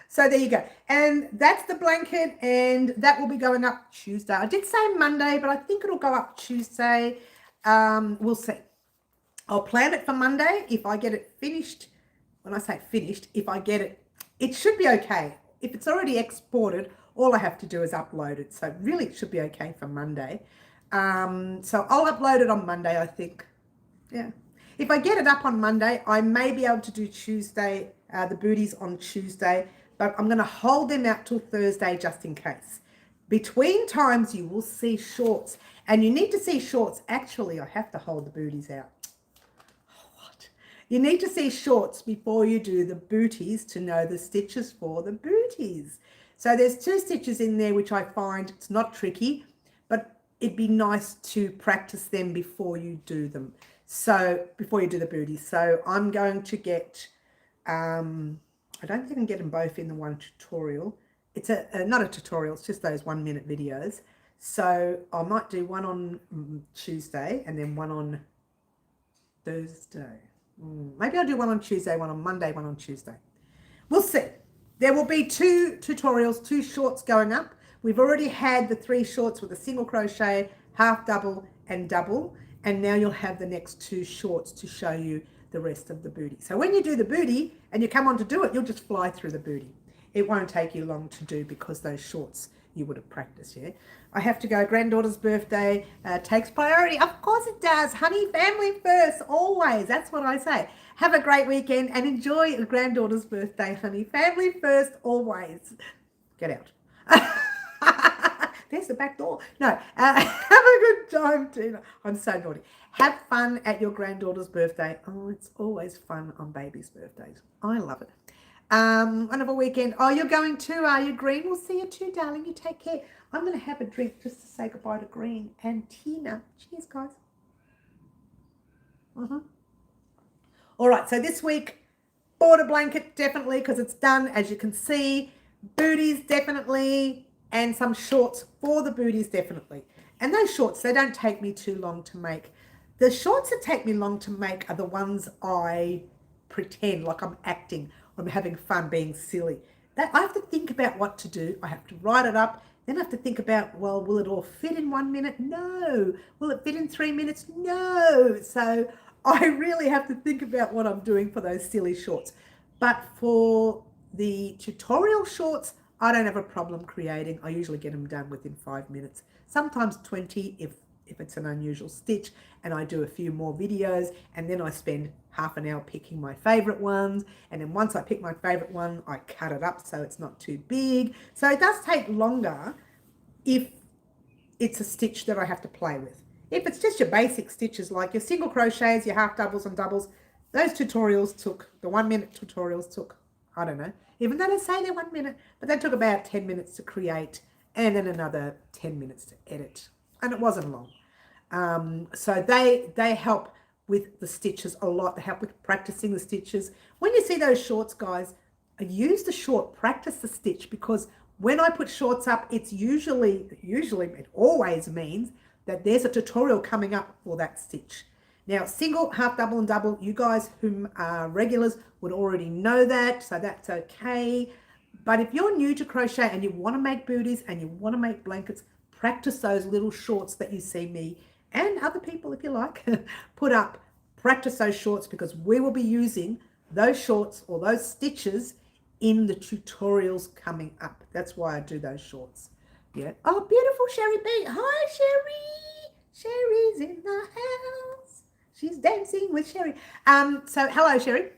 So there you go. And that's the blanket, and that will be going up Tuesday. I did say Monday, but I think it'll go up Tuesday. We'll see. I'll plan it for Monday. If I get it finished, when I say finished, if I get it, it should be okay. If it's already exported, all I have to do is upload it. So really it should be okay for Monday. So I'll upload it on Monday, I think. Yeah. If I get it up on Monday, I may be able to do Tuesday, the booties on Tuesday, but I'm going to hold them out till Thursday just in case. Between times you will see shorts, and you need to see shorts. Actually, I have to hold the booties out. What? You need to see shorts before you do the booties to know the stitches for the booties. So there's 2 stitches in there, which I find it's not tricky, but it'd be nice to practice them before you do them. So before you do the booties. So I'm going to get, I don't think I can get them both in the one tutorial. It's not a tutorial, it's just those 1-minute videos. So I might do one on Tuesday and then one on Thursday. Maybe I'll do one on Tuesday, one on Monday, one on Tuesday. We'll see. There will be 2 tutorials, 2 shorts going up. We've already had the 3 shorts with a single crochet, half double and double. And now you'll have the next 2 shorts to show you the rest of the booty. So when you do the booty and you come on to do it, you'll just fly through the booty. It won't take you long to do because those shorts you would have practiced, yeah? I have to go. Granddaughter's birthday takes priority. Of course it does, honey. Family first, always. That's what I say. Have a great weekend and enjoy your granddaughter's birthday, honey. Family first, always. Get out. There's the back door. No, have a good time, Tina. I'm so naughty. Have fun at your granddaughter's birthday. Oh, it's always fun on babies' birthdays. I love it. Wonderful weekend. Oh, you're going too, are you, Green? We'll see you too, darling. You take care. I'm going to have a drink just to say goodbye to Green and Tina. Cheers, guys. All right, so this week, border blanket, definitely, because it's done, as you can see. Booties, definitely. And some shorts for the booties, definitely. And those shorts, they don't take me too long to make. The shorts that take me long to make are the ones I pretend like I'm acting, or I'm having fun being silly. That I have to think about what to do. I have to write it up. Then I have to think about, well, will it all fit in 1 minute? No. Will it fit in 3 minutes? No. So I really have to think about what I'm doing for those silly shorts. But for the tutorial shorts, I don't have a problem creating. I usually get them done within 5 minutes, sometimes 20 if it's an unusual stitch, and I do a few more videos, and then I spend half an hour picking my favorite ones, and then once I pick my favorite one, I cut it up so it's not too big. So it does take longer if it's a stitch that I have to play with. If it's just your basic stitches like your single crochets, your half doubles and doubles, those tutorials took, the 1 minute tutorials took, I don't know, even though they say they're 1 minute, but they took about 10 minutes to create and then another 10 minutes to edit. And it wasn't long. So they help with the stitches a lot. They help with practicing the stitches. When you see those shorts, guys, use the short, practice the stitch, because when I put shorts up, it's usually it always means that there's a tutorial coming up for that stitch. Now, single, half double and double, you guys who are regulars would already know that, so that's okay. But if you're new to crochet and you want to make booties and you want to make blankets, practice those little shorts that you see me and other people, if you like, put up. Practice those shorts, because we will be using those shorts or those stitches in the tutorials coming up. That's why I do those shorts. Yeah. Oh, beautiful Sherry B. Hi, Sherry. Sherry's in the house. She's dancing with Sherry. So hello, Sherry.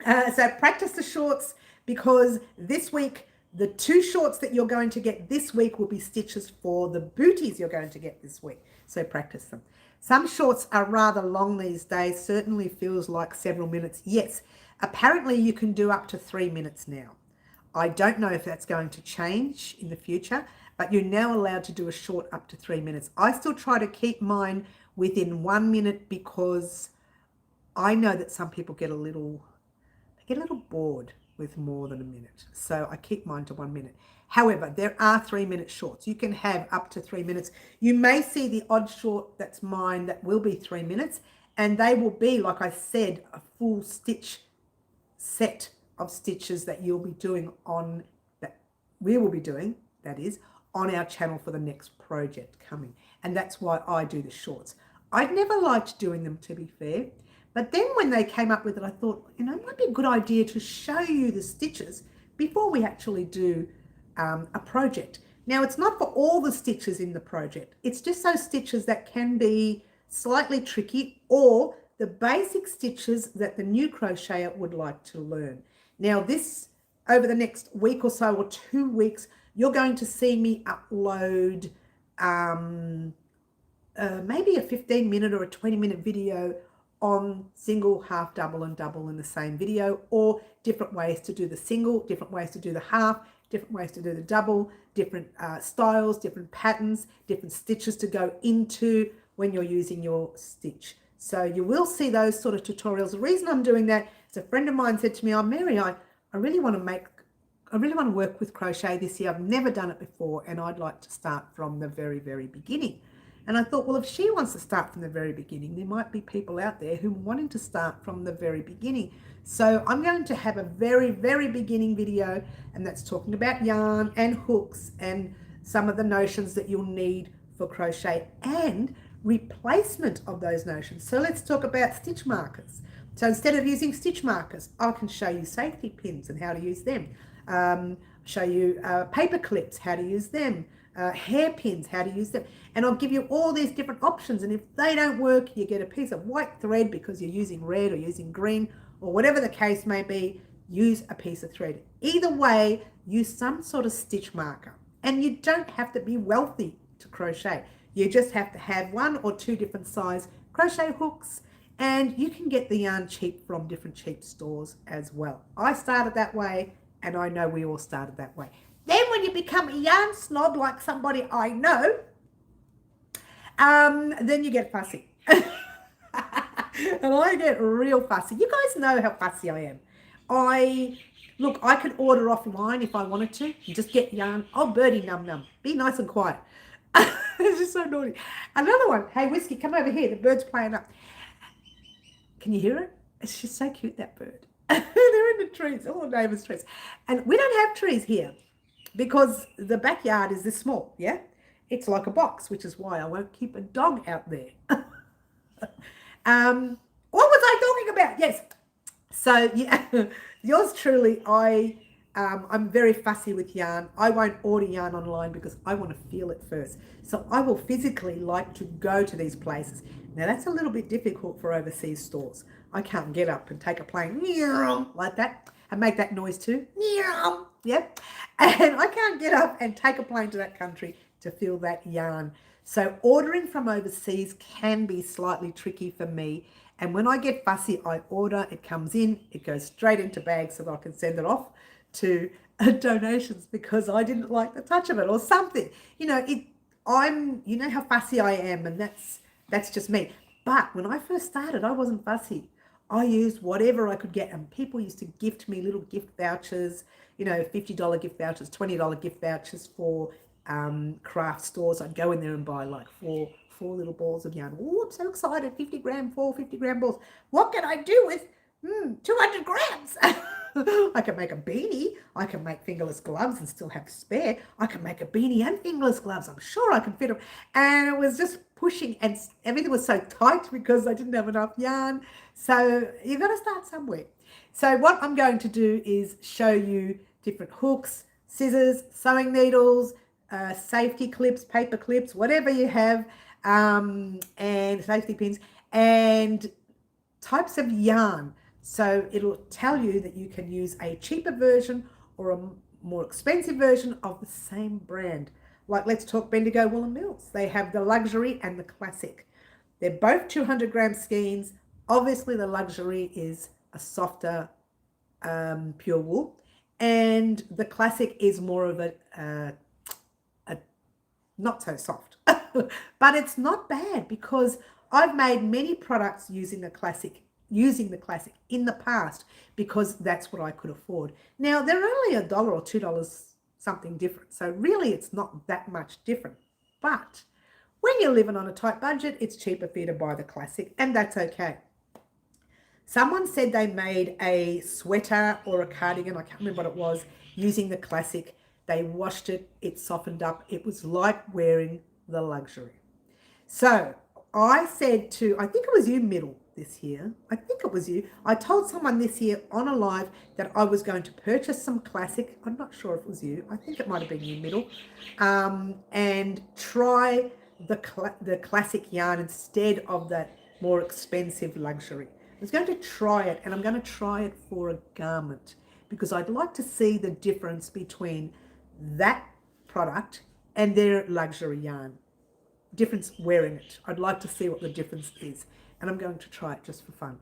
So practice the shorts, because this week, the 2 shorts that you're going to get this week will be stitches for the booties you're going to get this week. So practice them. Some shorts are rather long these days, certainly feels like several minutes. Yes, apparently you can do up to 3 minutes now. I don't know if that's going to change in the future, but you're now allowed to do a short up to 3 minutes. I still try to keep mine within 1 minute, because I know that some people get a little bored with more than a minute. So I keep mine to 1 minute. However, there are 3 minute shorts. You can have up to 3 minutes. You may see the odd short that's mine that will be 3 minutes, and they will be, like I said, a full stitch set of stitches that you'll be doing on, that we will be doing, that is, on our channel for the next project coming. And that's why I do the shorts. I'd never liked doing them, to be fair. But then when they came up with it, I thought, you know, it might be a good idea to show you the stitches before we actually do a project. Now, it's not for all the stitches in the project. It's just those stitches that can be slightly tricky, or the basic stitches that the new crocheter would like to learn. Now, this, over the next week or so, or 2 weeks, you're going to see me upload maybe a 15-minute or a 20-minute video on single, half, double and double in the same video, or different ways to do the single, different ways to do the half, different ways to do the double, different styles, different patterns, different stitches to go into when you're using your stitch. So you will see those sort of tutorials. The reason I'm doing that is a friend of mine said to me, oh, Mary, I really want to work with crochet this year. I've never done it before, and I'd like to start from the very, very beginning. And I thought, well, if she wants to start from the very beginning, there might be people out there who are wanting to start from the very beginning. So I'm going to have a very, very beginning video, and that's talking about yarn and hooks and some of the notions that you'll need for crochet and replacement of those notions. So let's talk about stitch markers. So instead of using stitch markers, I can show you safety pins and how to use them. Show you paper clips, how to use them. Hairpins, how to use them, and I'll give you all these different options. And if they don't work, you get a piece of white thread because you're using red or using green or whatever the case may be. Use a piece of thread. Either way, use some sort of stitch marker, and you don't have to be wealthy to crochet. You just have to have 1 or 2 different size crochet hooks, and you can get the yarn cheap from different cheap stores as well. I started that way, and I know we all started that way. Then when you become a yarn snob like somebody I know, then you get fussy. And I get real fussy. You guys know how fussy I am. I could order offline if I wanted to. You just get yarn. Oh, birdie num num. Be nice and quiet. It's just so naughty. Another one. Hey, Whiskey, come over here. The bird's playing up. Can you hear it? It's just so cute, that bird. They're in the trees, all the neighbours' trees. And we don't have trees here because the backyard is this small, yeah? It's like a box, which is why I won't keep a dog out there. What was I talking about? Yes. So, yeah, yours truly, I'm very fussy with yarn. I won't order yarn online because I want to feel it first. So I will physically like to go to these places. Now, that's a little bit difficult for overseas stores. I can't get up and take a plane like that and make that noise too. Yep. And I can't get up and take a plane to that country to feel that yarn. So ordering from overseas can be slightly tricky for me. And when I get fussy, I order, it comes in, it goes straight into bags so that I can send it off to donations because I didn't like the touch of it or something. You know, you know how fussy I am, and that's just me. But when I first started, I wasn't fussy. I used whatever I could get, and people used to gift me little gift vouchers, you know, $50 gift vouchers, $20 gift vouchers for craft stores. I'd go in there and buy like four little balls of yarn. Oh, I'm so excited, 50-gram balls. What can I do with 200 grams? I can make a beanie. I can make fingerless gloves and still have spare. I can make a beanie and fingerless gloves. I'm sure I can fit them. And it was just pushing, and everything was so tight because I didn't have enough yarn. So you've got to start somewhere. So what I'm going to do is show you different hooks, scissors, sewing needles, safety clips, paper clips, whatever you have, and safety pins, and types of yarn. So it'll tell you that you can use a cheaper version or a more expensive version of the same brand. Like, let's talk Bendigo Wool & Mills. They have the luxury and the classic. They're both 200-gram skeins. Obviously, the luxury is a softer pure wool, and the classic is more of a not so soft. But it's not bad because I've made many products using the classic in the past because that's what I could afford. Now, they're only $1 or $2 something different. So really it's not that much different. But when you're living on a tight budget, it's cheaper for you to buy the classic, and that's okay. Someone said they made a sweater or a cardigan, I can't remember what it was, using the classic. They washed it, it softened up. It was like wearing the luxury. So I said to, I think it was you, Middle, this year. I think it was you. I told someone this year on a live that I was going to purchase some classic. I'm not sure if it was you. I think it might have been you, Middle. And try the classic yarn instead of that more expensive luxury. I was going to try it, and I'm going to try it for a garment because I'd like to see the difference between that product and their luxury yarn. Difference wearing it. I'd like to see what the difference is, and I'm going to try it just for fun.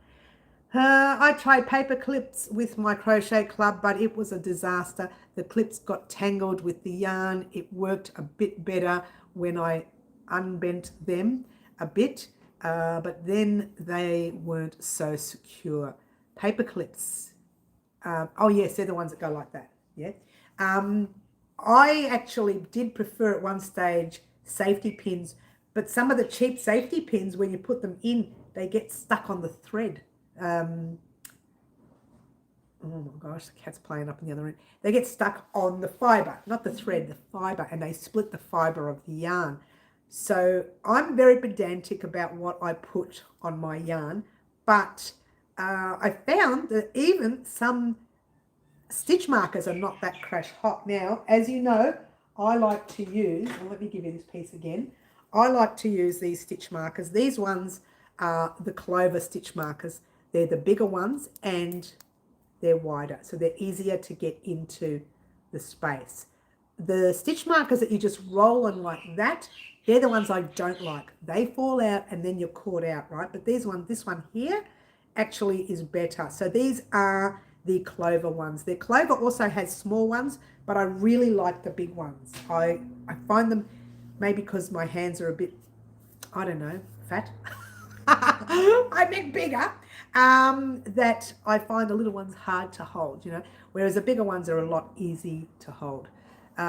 I tried paper clips with my crochet club, but it was a disaster. The clips got tangled with the yarn. It worked a bit better when I unbent them a bit, but then they weren't so secure. Paper clips. Oh yes, they're the ones that go like that. Yeah. I actually did prefer at one stage safety pins, but some of the cheap safety pins, when you put them in, they get stuck on the thread. Oh my gosh, the cat's playing up in the other end. They get stuck on the fibre, not the thread, the fibre, and they split the fibre of the yarn. So I'm very pedantic about what I put on my yarn, but I found that even some stitch markers are not that crash hot. Now, as you know, I like to use, well, let me give you this piece again. I like to use these stitch markers. These ones are the Clover stitch markers. They're the bigger ones and they're wider, so they're easier to get into the space. The stitch markers that you just roll on like that, they're the ones I don't like. They fall out and then you're caught out, right? But this one here actually is better. So these are the Clover ones. The Clover also has small ones, but I really like the big ones. I find them, maybe because my hands are a bit, I don't know, fat. I meant bigger, that I find the little ones hard to hold, you know, whereas the bigger ones are a lot easy to hold.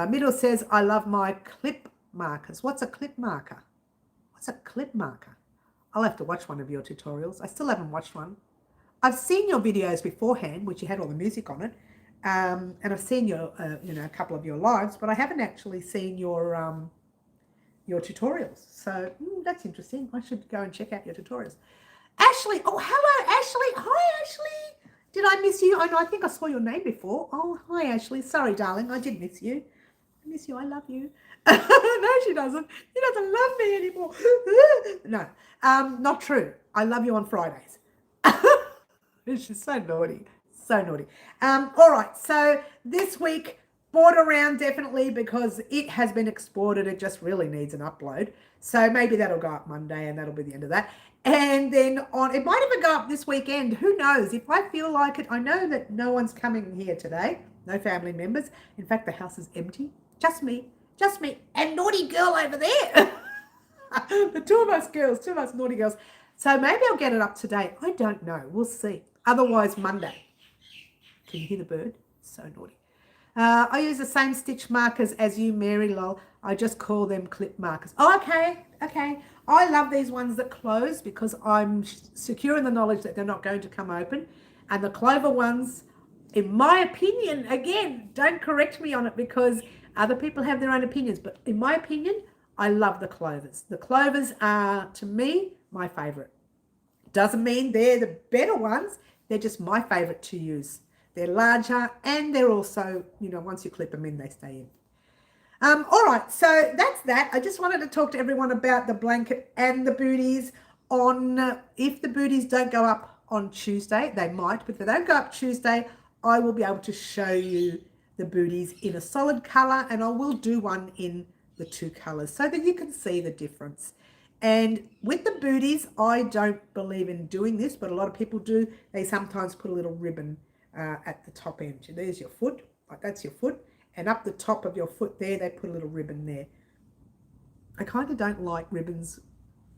Middle says, I love my clip markers. What's a clip marker? What's a clip marker? I'll have to watch one of your tutorials. I still haven't watched one. I've seen your videos beforehand, which you had all the music on it, and I've seen your, a couple of your lives, but I haven't actually seen your tutorials. So that's interesting. I should go and check out your tutorials. Ashley, oh hello, Ashley. Hi, Ashley. Did I miss you? I think I saw your name before. Oh, hi, Ashley. Sorry, darling, I did miss you. I miss you. I love you. No, she doesn't. She doesn't love me anymore. No, not true. I love you on Fridays. She's so naughty. So naughty. All right. So this week, board around definitely because it has been exported. It just really needs an upload. So maybe that'll go up Monday and that'll be the end of that. And then it might even go up this weekend. Who knows? If I feel like it, I know that no one's coming here today. No family members. In fact, the house is empty. Just me, and naughty girl over there. The two of us naughty girls. So maybe I'll get it up today. I don't know. We'll see. Otherwise, Monday. Can you hear the bird? So naughty. I use the same stitch markers as you, Mary lol. I just call them clip markers. Oh, okay. I love these ones that close because I'm secure in the knowledge that they're not going to come open. And the clover ones, in my opinion, again, don't correct me on it because other people have their own opinions. But in my opinion, I love the clovers. The clovers are, to me, my favorite. Doesn't mean they're the better ones. They're just my favorite to use. They're larger and they're also, once you clip them in, they stay in. All right, so that's that. I just wanted to talk to everyone about the blanket and the booties if the booties don't go up on Tuesday, they might, but if they don't go up Tuesday, I will be able to show you the booties in a solid color, and I will do one in the two colors so that you can see the difference. And with the booties, I don't believe in doing this, but a lot of people do. They sometimes put a little ribbon at the top end. There's your foot, like that's your foot. And up the top of your foot there, they put a little ribbon there. I kind of don't like ribbons,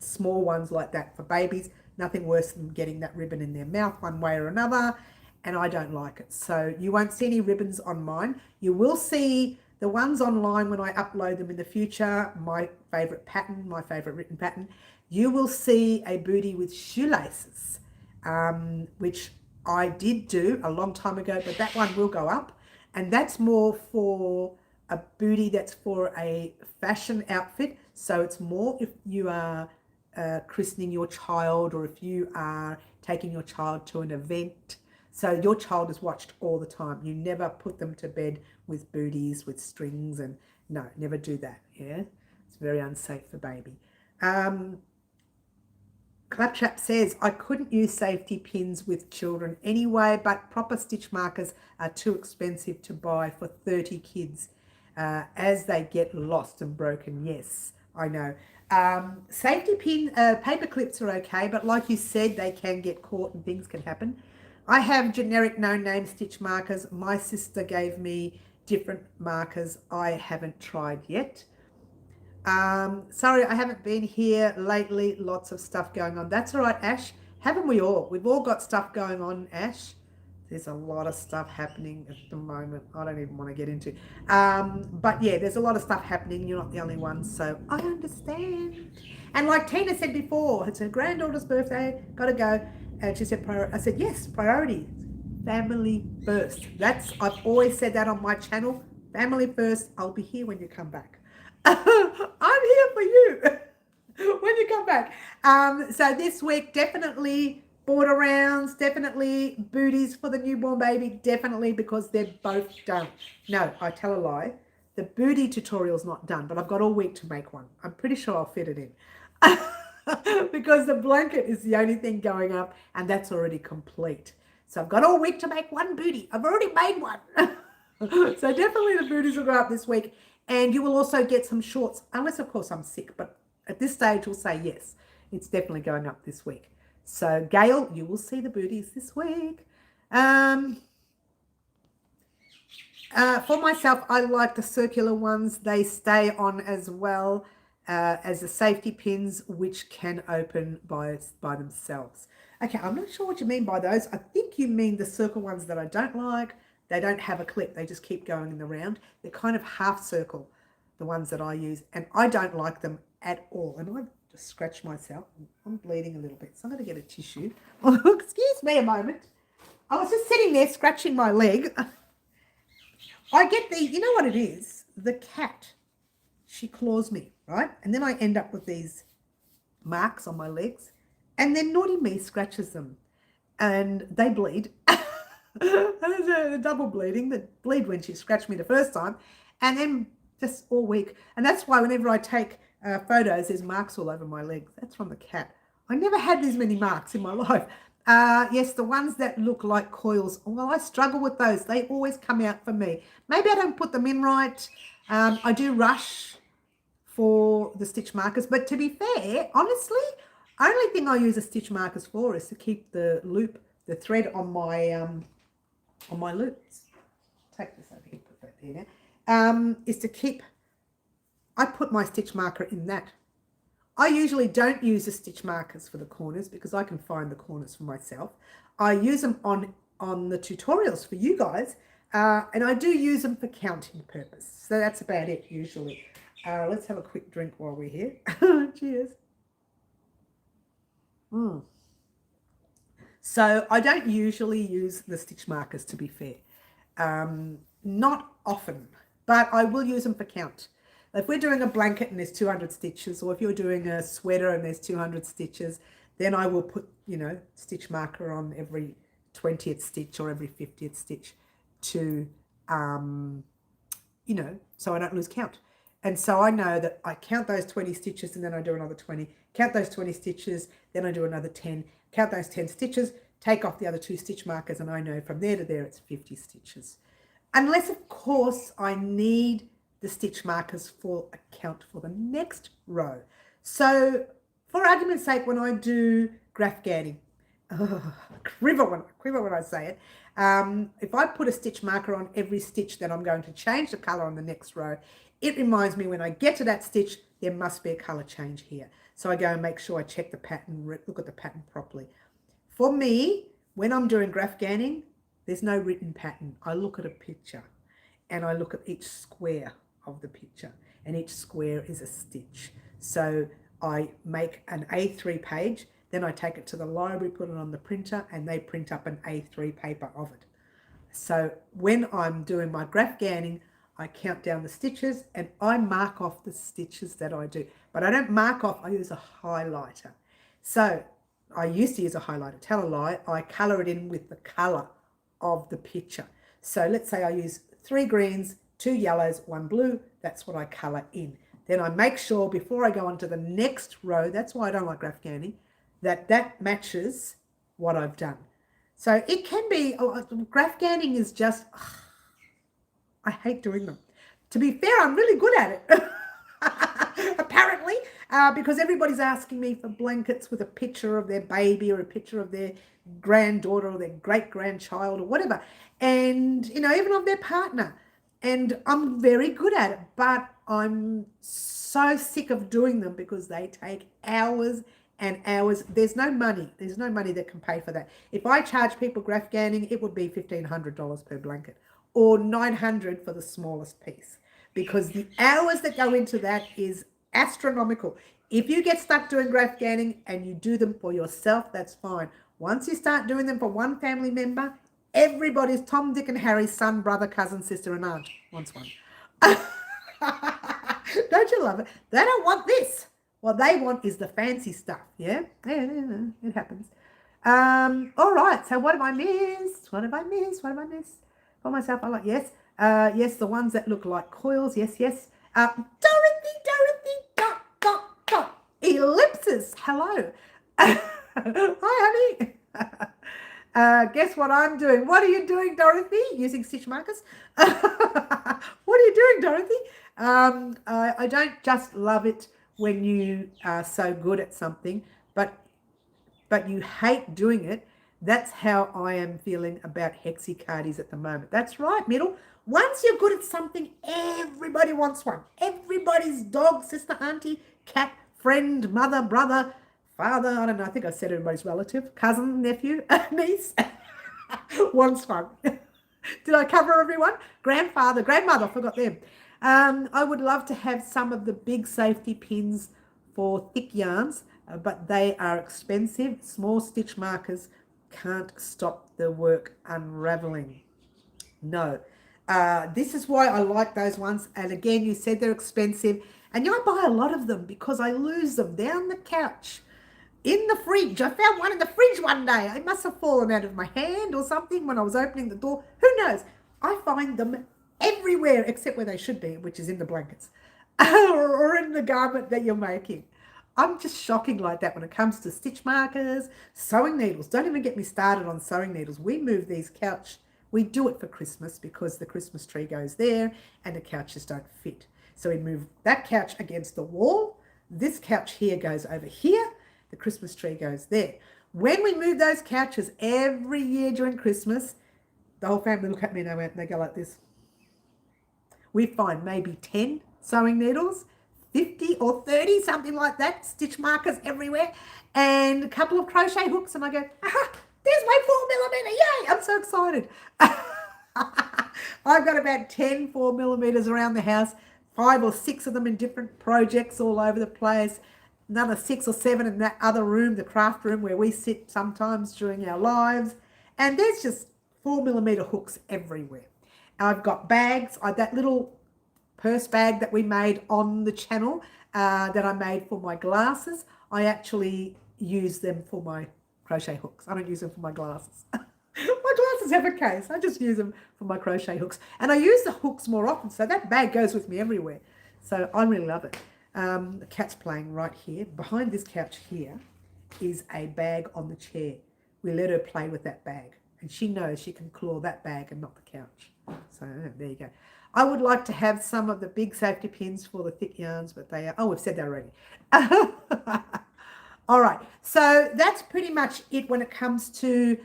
small ones like that for babies. Nothing worse than getting that ribbon in their mouth one way or another. And I don't like it. So you won't see any ribbons on mine. You will see the ones online when I upload them in the future, my favorite pattern, my favorite written pattern. You will see a bootie with shoelaces, which I did do a long time ago, but that one will go up. And that's more for a bootie that's for a fashion outfit. So it's more if you are christening your child or if you are taking your child to an event. So your child is watched all the time. You never put them to bed with booties, with strings, and no, never do that. Yeah, it's very unsafe for baby. Claptrap says, I couldn't use safety pins with children anyway, but proper stitch markers are too expensive to buy for 30 kids as they get lost and broken. Yes, I know. Safety pin, paper clips are okay, but like you said, they can get caught and things can happen. I have generic no-name stitch markers. My sister gave me different markers I haven't tried yet. Sorry, I haven't been here lately. Lots of stuff going on. That's all right, Ash. Haven't we all? We've all got stuff going on, Ash. There's a lot of stuff happening at the moment. I don't even want to get into. But yeah, there's a lot of stuff happening. You're not the only one, so I understand. And like Tina said before, it's her granddaughter's birthday. Got to go. And she said, I said, yes, priority. Family first. I've always said that on my channel. Family first. I'll be here when you come back. I'm here for you when you come back. So this week, definitely border rounds, definitely booties for the newborn baby, definitely because they're both done. No, I tell a lie. The booty tutorial's not done, but I've got all week to make one. I'm pretty sure I'll fit it in. Because the blanket is the only thing going up and that's already complete. So I've got all week to make one bootie. I've already made one. So definitely the booties will go up this week. And you will also get some shorts, unless of course I'm sick, but at this stage we'll say yes, it's definitely going up this week. So Gail, you will see the booties this week. For myself, I like the circular ones. They stay on as well as the safety pins, which can open by themselves. Okay, I'm not sure what you mean by those. I think you mean the circle ones that I don't like. They don't have a clip. They just keep going in the round. They're kind of half circle. the ones that I use, and I don't like them at all. And I've just scratched myself. I'm bleeding a little bit, so I'm going to get a tissue. Excuse me a moment. I was just sitting there scratching my leg. I get you know what it is? The cat, she claws me, right? And then I end up with these marks on my legs, and then naughty me scratches them, and they bleed. The double bleeding, that bleed when she scratched me the first time, and then just all week. And that's why whenever I take photos, there's marks all over my legs. That's from the cat. I never had this many marks in my life. Yes, the ones that look like coils. Well, I struggle with those. They always come out for me. Maybe I don't put them in right. I do rush for the stitch markers, but to be fair, honestly, only thing I use the stitch markers for is to keep the loop, the thread on my loops. Take this over here, put that there now. Is to keep, I put my stitch marker in that. I usually don't use the stitch markers for the corners because I can find the corners for myself. I use them on the tutorials for you guys, and I do use them for counting purpose. So that's about it usually. Let's have a quick drink while we're here. Cheers. So I don't usually use the stitch markers, to be fair. Not often, but I will use them for count. If we're doing a blanket and there's 200 stitches, or if you're doing a sweater and there's 200 stitches, then I will put, stitch marker on every 20th stitch or every 50th stitch to, so I don't lose count. And so I know that I count those 20 stitches and then I do another 20, count those 20 stitches, then I do another 10, count those 10 stitches, take off the other 2 stitch markers, and I know from there to there it's 50 stitches. Unless, of course, I need the stitch markers for a count for the next row. So for argument's sake, when I do graph ganning, I quiver when I say it. If I put a stitch marker on every stitch that I'm going to change the color on the next row, it reminds me when I get to that stitch, there must be a color change here. So I go and make sure I check the pattern, look at the pattern properly. For me, when I'm doing graph ganning, there's no written pattern. I look at a picture and I look at each square of the picture, and each square is a stitch. So I make an A3 page, then I take it to the library, put it on the printer, and they print up an A3 paper of it. So when I'm doing my graph ganning, I count down the stitches and I mark off the stitches that I do. But I don't mark off, I use a highlighter. So I used to use a highlighter, tell a lie, I colour it in with the colour of the picture. So let's say I use 3 greens, 2 yellows, 1 blue, that's what I colour in. Then I make sure before I go on to the next row, that's why I don't like graph ganning, that matches what I've done. So it can be, graph ganning is just, I hate doing them. To be fair, I'm really good at it, apparently, because everybody's asking me for blankets with a picture of their baby or a picture of their granddaughter or their great-grandchild or whatever, and, even of their partner. And I'm very good at it, but I'm so sick of doing them because they take hours and hours. There's no money that can pay for that. If I charge people graph ganning, it would be $1,500 per blanket or $900 for the smallest piece, because the hours that go into that is astronomical. If you get stuck doing graph ganning and you do them for yourself, that's fine. Once you start doing them for one family member, everybody's Tom, Dick and Harry's son, brother, cousin, sister and aunt wants one. Don't you love it? They don't want this. What they want is the fancy stuff. Yeah, it happens. All right, so what have I missed? What have I missed? For myself, I like, yes, the ones that look like coils, yes. Dorothy, dot, ellipses, hello. Hi, honey. Guess what I'm doing? What are you doing, Dorothy? Using stitch markers? What are you doing, Dorothy? I don't just love it when you are so good at something, but you hate doing it. That's how I am feeling about hexicardis at the moment. That's right, middle. Once you're good at something, everybody wants one. Everybody's dog, sister, auntie, cat, friend, mother, brother, father, I don't know, I think I said everybody's relative, cousin, nephew, niece, wants one. Did I cover everyone? Grandfather, grandmother, I forgot them. I would love to have some of the big safety pins for thick yarns, but they are expensive. Small stitch markers can't stop the work unraveling. No. This is why I like those ones. And again, you said they're expensive. And I buy a lot of them because I lose them down the couch, in the fridge. I found one in the fridge one day. It must have fallen out of my hand or something when I was opening the door. Who knows? I find them everywhere except where they should be, which is in the blankets or in the garment that you're making. I'm just shocking like that when it comes to stitch markers, sewing needles. Don't even get me started on sewing needles. We move these couch. We do it for Christmas because the Christmas tree goes there and the couches don't fit. So we move that couch against the wall. This couch here goes over here. The Christmas tree goes there. When we move those couches every year during Christmas, the whole family look at me and they go like this. We find maybe 10 sewing needles, 50 or 30, something like that, stitch markers everywhere, and a couple of crochet hooks, and I go, aha, there's my 4mm, yay, I'm so excited. I've got about 10 4mm around the house, 5 or 6 of them in different projects all over the place, another 6 or 7 in that other room, the craft room where we sit sometimes during our lives, and there's just 4mm hooks everywhere. I've got bags, that little purse bag that we made on the channel that I made for my glasses. I actually use them for my crochet hooks. I don't use them for my glasses. My glasses have a case. I just use them for my crochet hooks. And I use the hooks more often, so that bag goes with me everywhere. So I really love it. The cat's playing right here. Behind this couch here is a bag on the chair. We let her play with that bag. And she knows she can claw that bag and not the couch. So there you go. I would like to have some of the big safety pins for the thick yarns, but they are, oh, we've said that already. All right, so that's pretty much it when it comes to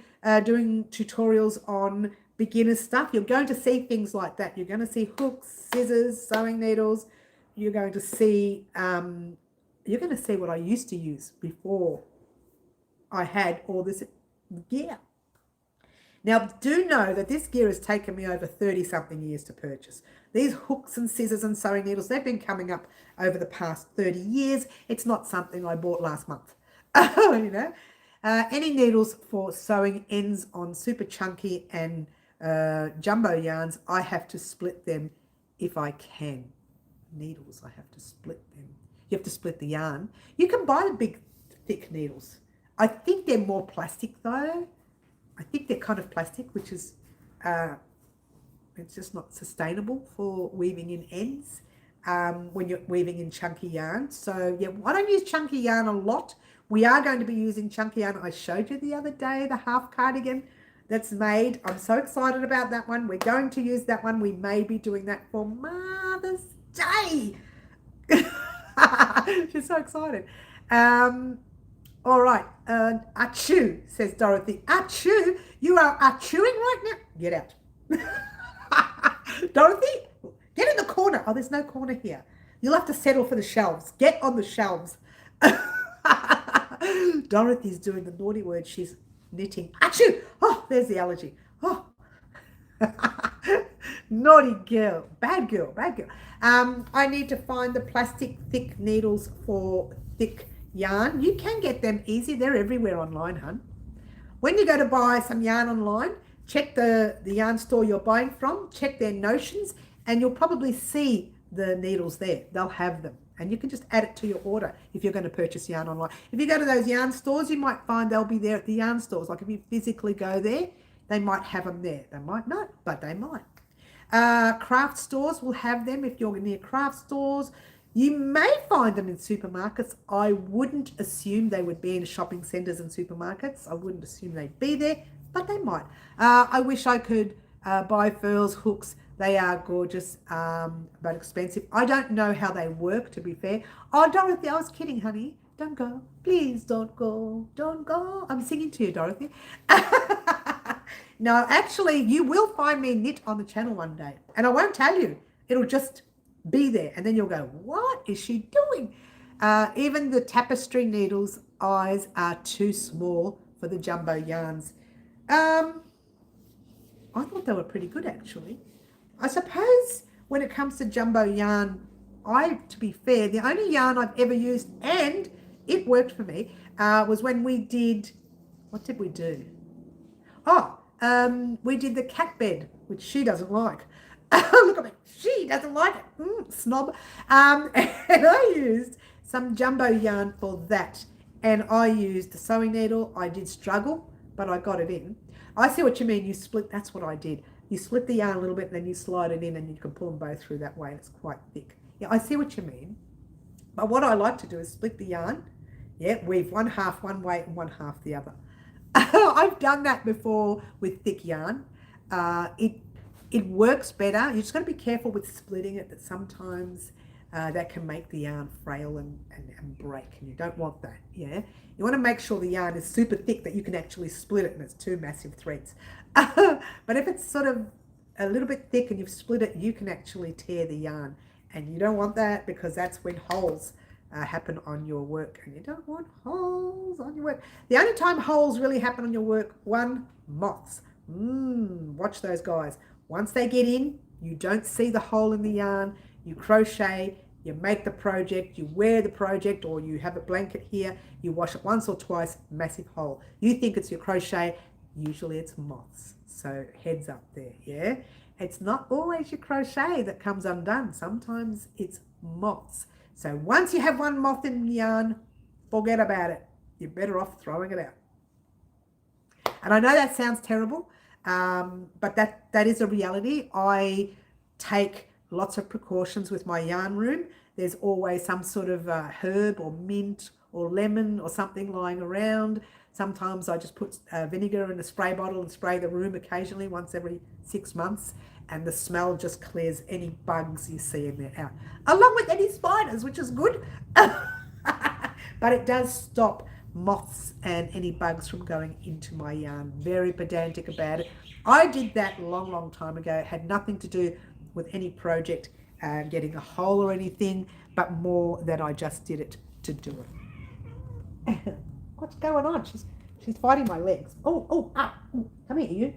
doing tutorials on beginner stuff. You're going to see things like that. You're going to see hooks, scissors, sewing needles. You're going to see what I used to use before I had all this gear. Now, do know that this gear has taken me over 30-something years to purchase. These hooks and scissors and sewing needles, they've been coming up over the past 30 years. It's not something I bought last month. You know, any needles for sewing ends on super chunky and jumbo yarns, I have to split them if I can. Needles, I have to split them. You have to split the yarn. You can buy the big, thick needles. I think they're more plastic though. I think they're kind of plastic, which is, it's just not sustainable for weaving in ends when you're weaving in chunky yarn. So yeah, I don't use chunky yarn a lot. We are going to be using chunky yarn. I showed you the other day, the half cardigan that's made. I'm so excited about that one. We're going to use that one. We may be doing that for Mother's Day. She's so excited. All right, achoo, says Dorothy. Achoo? You are achooing right now? Get out. Dorothy, get in the corner. Oh, there's no corner here. You'll have to settle for the shelves. Get on the shelves. Dorothy's doing the naughty word. She's knitting. Achoo! Oh, there's the allergy. Oh. Naughty girl. Bad girl. Bad girl. I need to find the plastic thick needles for thick yarn. You can get them easy. They're everywhere online, hun. When you go to buy some yarn online, check the yarn store you're buying from, check their notions, and you'll probably see the needles there. They'll have them. And you can just add it to your order if you're going to purchase yarn online. If you go to those yarn stores, you might find they'll be there at the yarn stores. Like if you physically go there, they might have them there. They might not, but they might. Craft stores will have them if you're near craft stores. You may find them in supermarkets. I wouldn't assume they would be in shopping centres and supermarkets. I wouldn't assume they'd be there, but they might. I wish I could buy furls, hooks. They are gorgeous, but expensive. I don't know how they work, to be fair. Oh, Dorothy, I was kidding, honey. Don't go. Please don't go. Don't go. I'm singing to you, Dorothy. No, actually, you will find me knit on the channel one day. And I won't tell you. It'll just be there. And then you'll go, what is she doing? Even the tapestry needles' eyes are too small for the jumbo yarns. I thought they were pretty good, actually. I suppose when it comes to jumbo yarn, to be fair, the only yarn I've ever used, and it worked for me, was when we did, what did we do? We did the cat bed, which she doesn't like. Look at me. She doesn't like it. Snob. And I used some jumbo yarn for that. And I used the sewing needle. I did struggle, but I got it in. I see what you mean. You split. That's what I did. You split the yarn a little bit, and then you slide it in, and you can pull them both through that way. And it's quite thick. Yeah, I see what you mean. But what I like to do is split the yarn. Yeah, weave one half one way and one half the other. I've done that before with thick yarn. It works better. You just got to be careful with splitting it, that sometimes that can make the yarn frail and break, and you don't want that. Yeah, you want to make sure the yarn is super thick that you can actually split it and it's two massive threads. But if it's sort of a little bit thick and you've split it, you can actually tear the yarn, and you don't want that, because that's when holes happen on your work, and you don't want holes on your work. The only time holes really happen on your work, one, moths. Watch those guys. Once they get in, you don't see the hole in the yarn. You crochet, you make the project, you wear the project, or you have a blanket here, you wash it once or twice, massive hole. You think it's your crochet, usually it's moths. So heads up there, yeah? It's not always your crochet that comes undone. Sometimes it's moths. So once you have one moth in the yarn, forget about it. You're better off throwing it out. And I know that sounds terrible, but that is a reality. I take lots of precautions with my yarn room. There's always some sort of herb or mint or lemon or something lying around. Sometimes I just put vinegar in a spray bottle and spray the room occasionally, once every 6 months, and the smell just clears any bugs you see in there out, along with any spiders, which is good. But it does stop moths and any bugs from going into my yarn. Very pedantic about it. I did that a long time ago. It had nothing to do with any project getting a hole or anything, but more that I just did it to do it. What's going on? She's fighting my legs. Come here, you.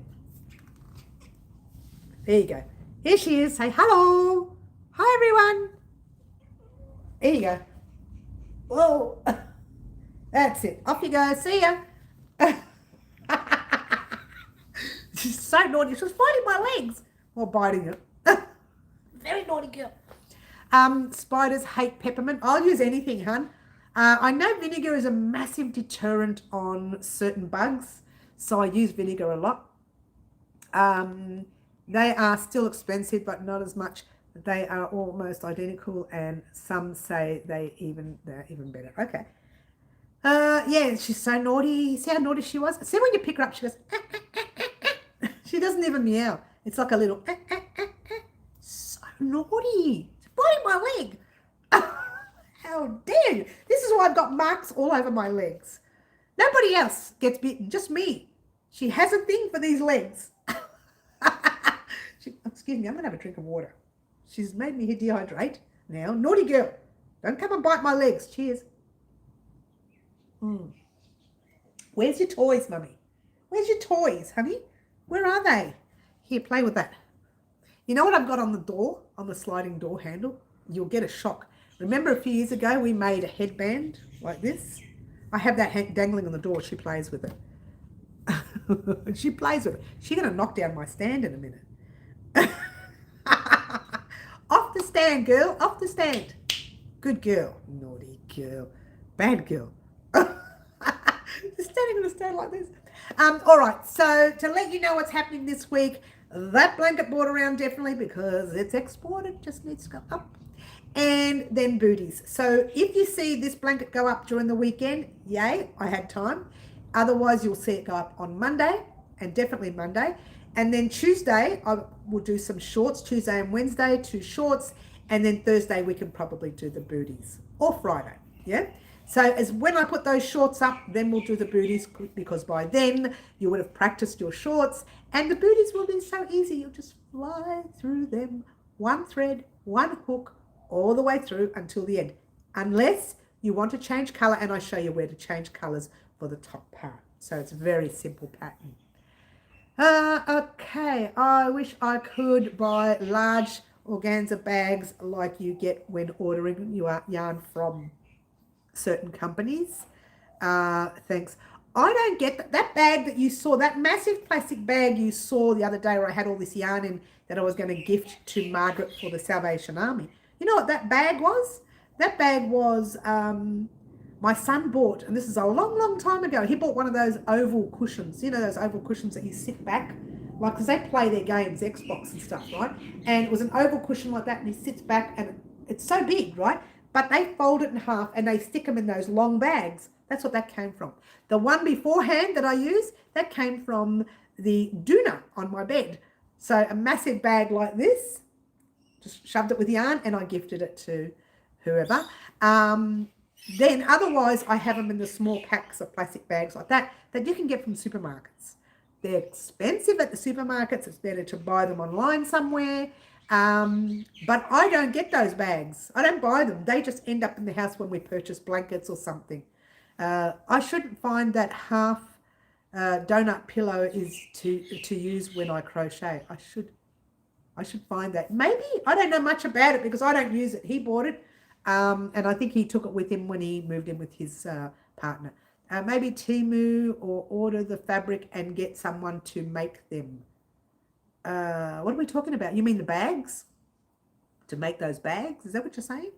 There you go. Here she is. Say hello. Hi, everyone. There you go. Whoa. That's it. Off you go. See ya. She's so naughty. She was fighting my legs while biting it. Very naughty girl. Spiders hate peppermint. I'll use anything, hun. I know vinegar is a massive deterrent on certain bugs, so I use vinegar a lot. They are still expensive, but not as much. They are almost identical, and some say they're even better. Okay. Yeah, she's so naughty. See how naughty she was? See, when you pick her up, she goes, she doesn't even meow. It's like a little, so naughty. It's biting my leg. How dare you? This is why I've got marks all over my legs. Nobody else gets bitten, just me. She has a thing for these legs. Excuse me, I'm going to have a drink of water. She's made me dehydrate now. Naughty girl. Don't come and bite my legs. Cheers. Where's your toys, Mummy? Where's your toys, honey? Where are they? Here, play with that. You know what I've got on the door, on the sliding door handle? You'll get a shock. Remember a few years ago we made a headband like this? I have that dangling on the door. She plays with it. She plays with it. She's going to knock down my stand in a minute. Off the stand, girl. Off the stand. Good girl. Naughty girl. Bad girl. Just standing on a stand like this. All right. So to let you know what's happening this week, that blanket brought around definitely because it's exported. Just needs to go up. And then booties. So if you see this blanket go up during the weekend, yay, I had time. Otherwise, you'll see it go up on Monday, and definitely Monday. And then Tuesday, I will do some shorts. Tuesday and Wednesday, 2 shorts. And then Thursday, we can probably do the booties. Or Friday, yeah? So as when I put those shorts up, then we'll do the booties, because by then you would have practiced your shorts. And the booties will be so easy. You'll just fly through them. One thread, one hook, all the way through until the end. Unless you want to change colour, and I show you where to change colours for the top part. So it's a very simple pattern. Okay, I wish I could buy large organza bags like you get when ordering your yarn from certain companies. Thanks. I don't get that bag that you saw, that massive plastic bag you saw the other day where I had all this yarn in that I was going to gift to Margaret for the Salvation Army. You know what that bag was? That bag was my son bought, and this is a long, long time ago. He bought one of those oval cushions. You know those oval cushions that you sit back, like, because they play their games, Xbox and stuff, right? And it was an oval cushion like that, and he sits back, and it's so big, right? But they fold it in half, and they stick them in those long bags. That's what that came from. The one beforehand that I used, that came from the doona on my bed. So a massive bag like this, just shoved it with yarn, and I gifted it to whoever. Then otherwise, I have them in the small packs of plastic bags like that you can get from supermarkets. They're expensive at the supermarkets. It's better to buy them online somewhere. But I don't get those bags. I don't buy them. They just end up in the house when we purchase blankets or something. I shouldn't find that half donut pillow is to use when I crochet. I should find that. Maybe I don't know much about it because I don't use it. He bought it. And I think he took it with him when he moved in with his partner. Maybe Temu, or order the fabric and get someone to make them. What are we talking about? You mean the bags? To make those bags? Is that what you're saying?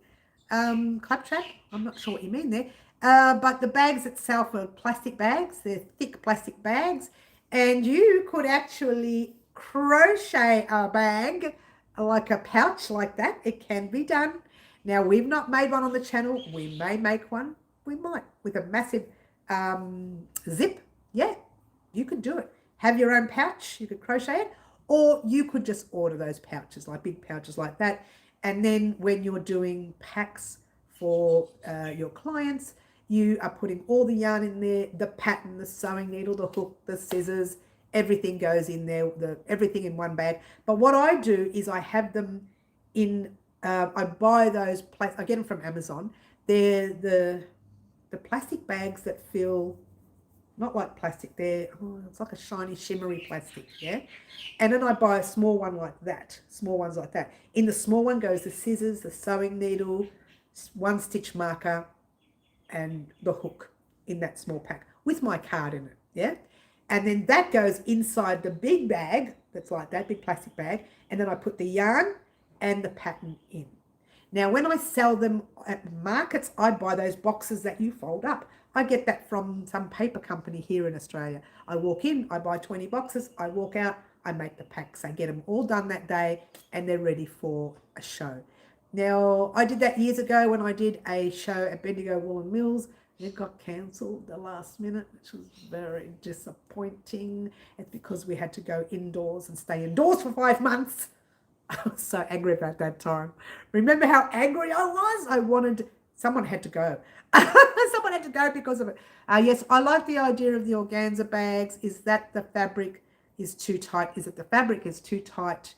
Claptrap? I'm not sure what you mean there. But the bags itself are plastic bags. They're thick plastic bags. And you could actually crochet a bag, like a pouch like that. It can be done. Now, we've not made one on the channel. We may make one. We might, with a massive zip. Yeah, you could do it. Have your own pouch. You could crochet it. Or you could just order those pouches, like big pouches like that. And then when you're doing packs for your clients, you are putting all the yarn in there, the pattern, the sewing needle, the hook, the scissors, everything goes in there, everything in one bag. But what I do is I have them in... I buy those, I get them from Amazon. They're the plastic bags that feel not like plastic. It's like a shiny, shimmery plastic, yeah? And then I buy a small one like that, small ones like that. In the small one goes the scissors, the sewing needle, one stitch marker, and the hook in that small pack with my card in it, yeah? And then that goes inside the big bag that's like that, big plastic bag, and then I put the yarn and the pattern in. Now, when I sell them at markets, I buy those boxes that you fold up. I get that from some paper company here in Australia. I walk in, I buy 20 boxes, I walk out, I make the packs. I get them all done that day and they're ready for a show. Now, I did that years ago when I did a show at Bendigo Woolen Mills. It got cancelled the last minute, which was very disappointing. It's because we had to go indoors and stay indoors for 5 months. I was so angry about that time. Remember how angry I was? Someone had to go. Someone had to go because of it. Yes, I like the idea of the organza bags. Is that the fabric is too tight? Is it the fabric is too tight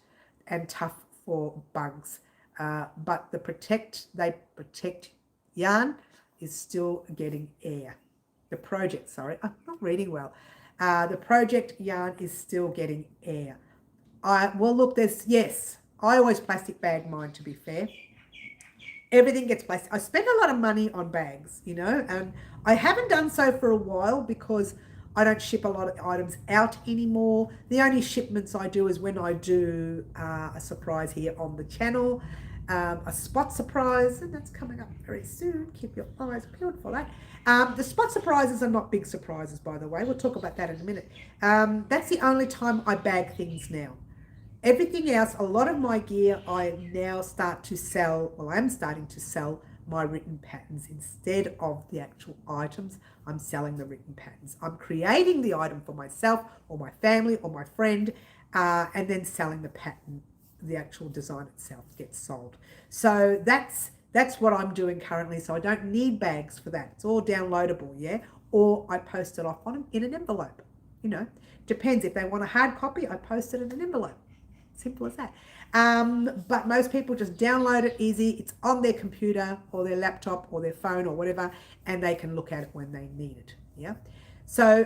and tough for bugs? But they protect yarn is still getting air. The project, sorry, I'm not reading well. The project yarn is still getting air. Well, look, yes, I always plastic bag mine, to be fair. Everything gets plastic. I spend a lot of money on bags, you know, and I haven't done so for a while because I don't ship a lot of items out anymore. The only shipments I do is when I do a surprise here on the channel, a spot surprise, and that's coming up very soon. Keep your eyes peeled for that. The spot surprises are not big surprises, by the way. We'll talk about that in a minute. That's the only time I bag things now. Everything else, a lot of my gear, I now start to sell, well, I'm starting to sell my written patterns instead of the actual items. I'm selling the written patterns. I'm creating the item for myself or my family or my friend, and then selling the pattern. The actual design itself gets sold. So that's what I'm doing currently. So I don't need bags for that. It's all downloadable, yeah? Or I post it off in an envelope, you know. Depends. If they want a hard copy, I post it in an envelope. Simple as that. But most people just download it easy. It's on their computer or their laptop or their phone or whatever, and they can look at it when they need it. Yeah. So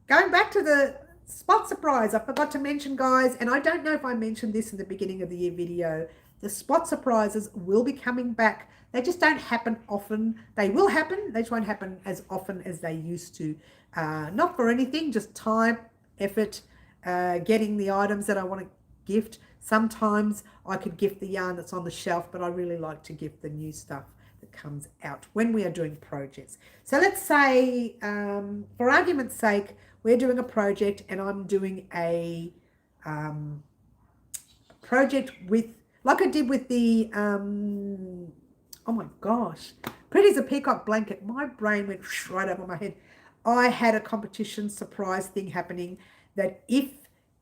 going back to Spot surprise. I forgot to mention, guys, and I don't know if I mentioned this in the beginning of the year video. The spot surprises will be coming back. They just don't happen often. They will happen. They just won't happen as often as they used to. Not for anything, just time, effort, getting the items that I want to gift. Sometimes I could gift the yarn that's on the shelf, but I really like to gift the new stuff that comes out when we are doing projects. So let's say, for argument's sake, we're doing a project and I'm doing a project with, like I did with the, oh my gosh, Pretty as a Peacock Blanket. My brain went right over my head. I had a competition surprise thing happening that if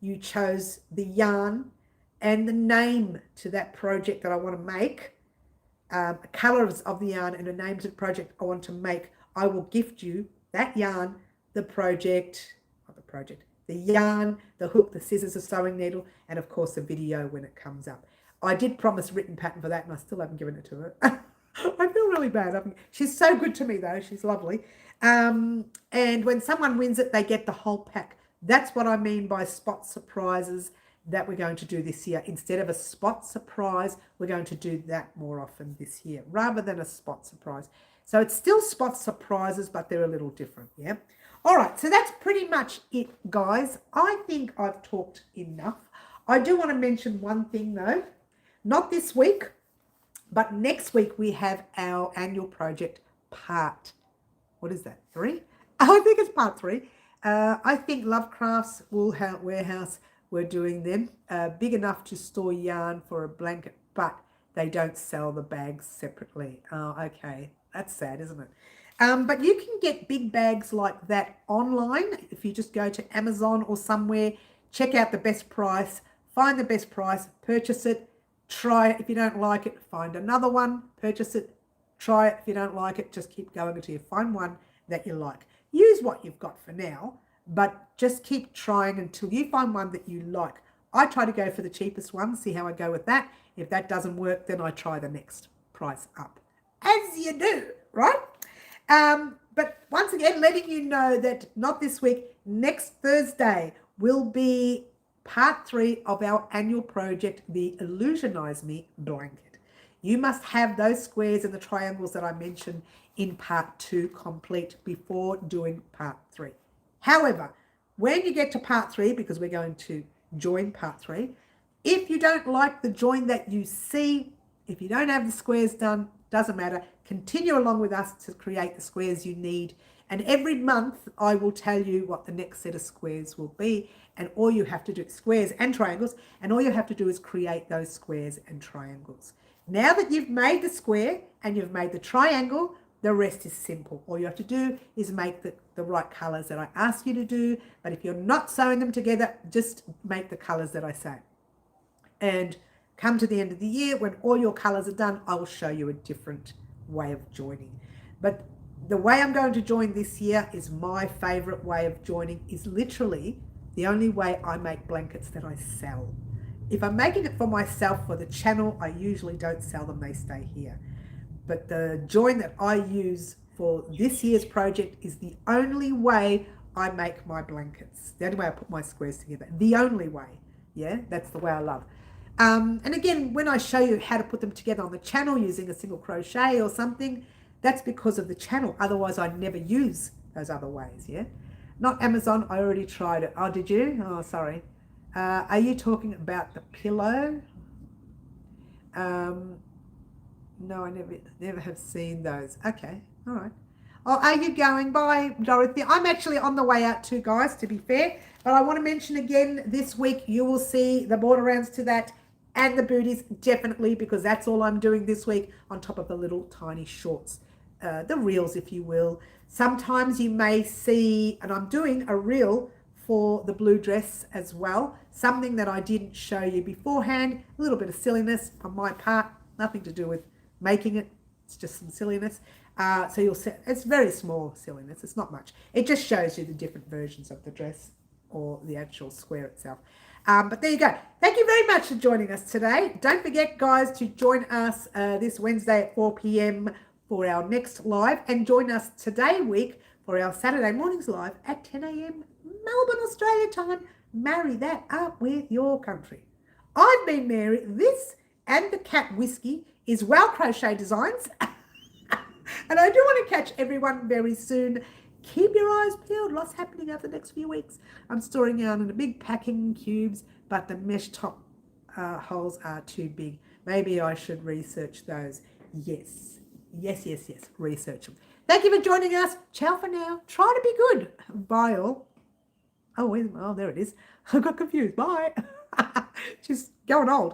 you chose the yarn and the name to that project that I want to make, colors of the yarn and a name to the project I want to make, I will gift you that yarn, the project, not the project, the yarn, the hook, the scissors, the sewing needle, and of course the video when it comes up. I did promise written pattern for that and I still haven't given it to her. I feel really bad. She's so good to me though. She's lovely. And when someone wins it, they get the whole pack. That's what I mean by spot surprises that we're going to do this year. Instead of a spot surprise, we're going to do that more often this year rather than a spot surprise. So it's still spot surprises, but they're a little different, yeah? All right, so that's pretty much it, guys. I think I've talked enough. I do want to mention one thing, though. Not this week, but next week we have our annual project part. What is that, 3? I think it's part 3. I think Lovecraft's Wool Warehouse, we're doing them. Big enough to store yarn for a blanket, but they don't sell the bags separately. Oh, okay. That's sad, isn't it? But you can get big bags like that online. If you just go to Amazon or somewhere, check out the best price, find the best price, purchase it, try it. If you don't like it, find another one, purchase it, try it. If you don't like it, just keep going until you find one that you like. Use what you've got for now, but just keep trying until you find one that you like. I try to go for the cheapest one, see how I go with that. If that doesn't work, then I try the next price up. As you do, right? But once again, letting you know that not this week, next Thursday will be part 3 of our annual project, the Illusionize Me blanket. You must have those squares and the triangles that I mentioned in part 2 complete before doing part 3. However, when you get to part 3, because we're going to join part 3, if you don't like the join that you see, if you don't have the squares done, doesn't matter. Continue along with us to create the squares you need. And every month I will tell you what the next set of squares will be. And all you have to do, squares and triangles, and all you have to do is create those squares and triangles. Now that you've made the square and you've made the triangle, the rest is simple. All you have to do is make the right colors that I ask you to do. But if you're not sewing them together, just make the colors that I say. And come to the end of the year, when all your colors are done, I will show you a different way of joining. But the way I'm going to join this year is my favorite way of joining, is literally the only way I make blankets that I sell. If I'm making it for myself for the channel, I usually don't sell them, they stay here. But the join that I use for this year's project is the only way I make my blankets. The only way I put my squares together. The only way. Yeah, that's the way I love. And again, when I show you how to put them together on the channel using a single crochet or something, that's because of the channel. Otherwise, I'd never use those other ways, yeah? Not Amazon, I already tried it. Oh, did you? Oh, sorry. Are you talking about the pillow? No, I never have seen those. Okay, all right. Oh, are you going? Bye, Dorothy. I'm actually on the way out too, guys, to be fair. But I want to mention again, this week you will see the border rounds to that and the booties, definitely, because that's all I'm doing this week on top of the little tiny shorts, the reels, if you will. Sometimes you may see, and I'm doing a reel for the blue dress as well, something that I didn't show you beforehand, a little bit of silliness on my part, nothing to do with making it, it's just some silliness. So you'll see, it's very small silliness, it's not much. It just shows you the different versions of the dress or the actual square itself. But there you go. Thank you very much for joining us today. Don't forget, guys, to join us this Wednesday at 4 p.m. for our next live, and join us today week for our Saturday mornings live at 10 a.m. Melbourne, Australia time. Marry that up with your country. I've been Mary. This and the cat whiskey is Crochet Designs. And I do want to catch everyone very soon. Keep your eyes peeled. Lots happening over the next few weeks. I'm storing yarn in a big packing cubes, but the mesh top holes are too big. Maybe I should research those. Yes. Research them. Thank you for joining us. Ciao for now. Try to be good. Bye all. Oh, there it is. I got confused. Bye. She's going old.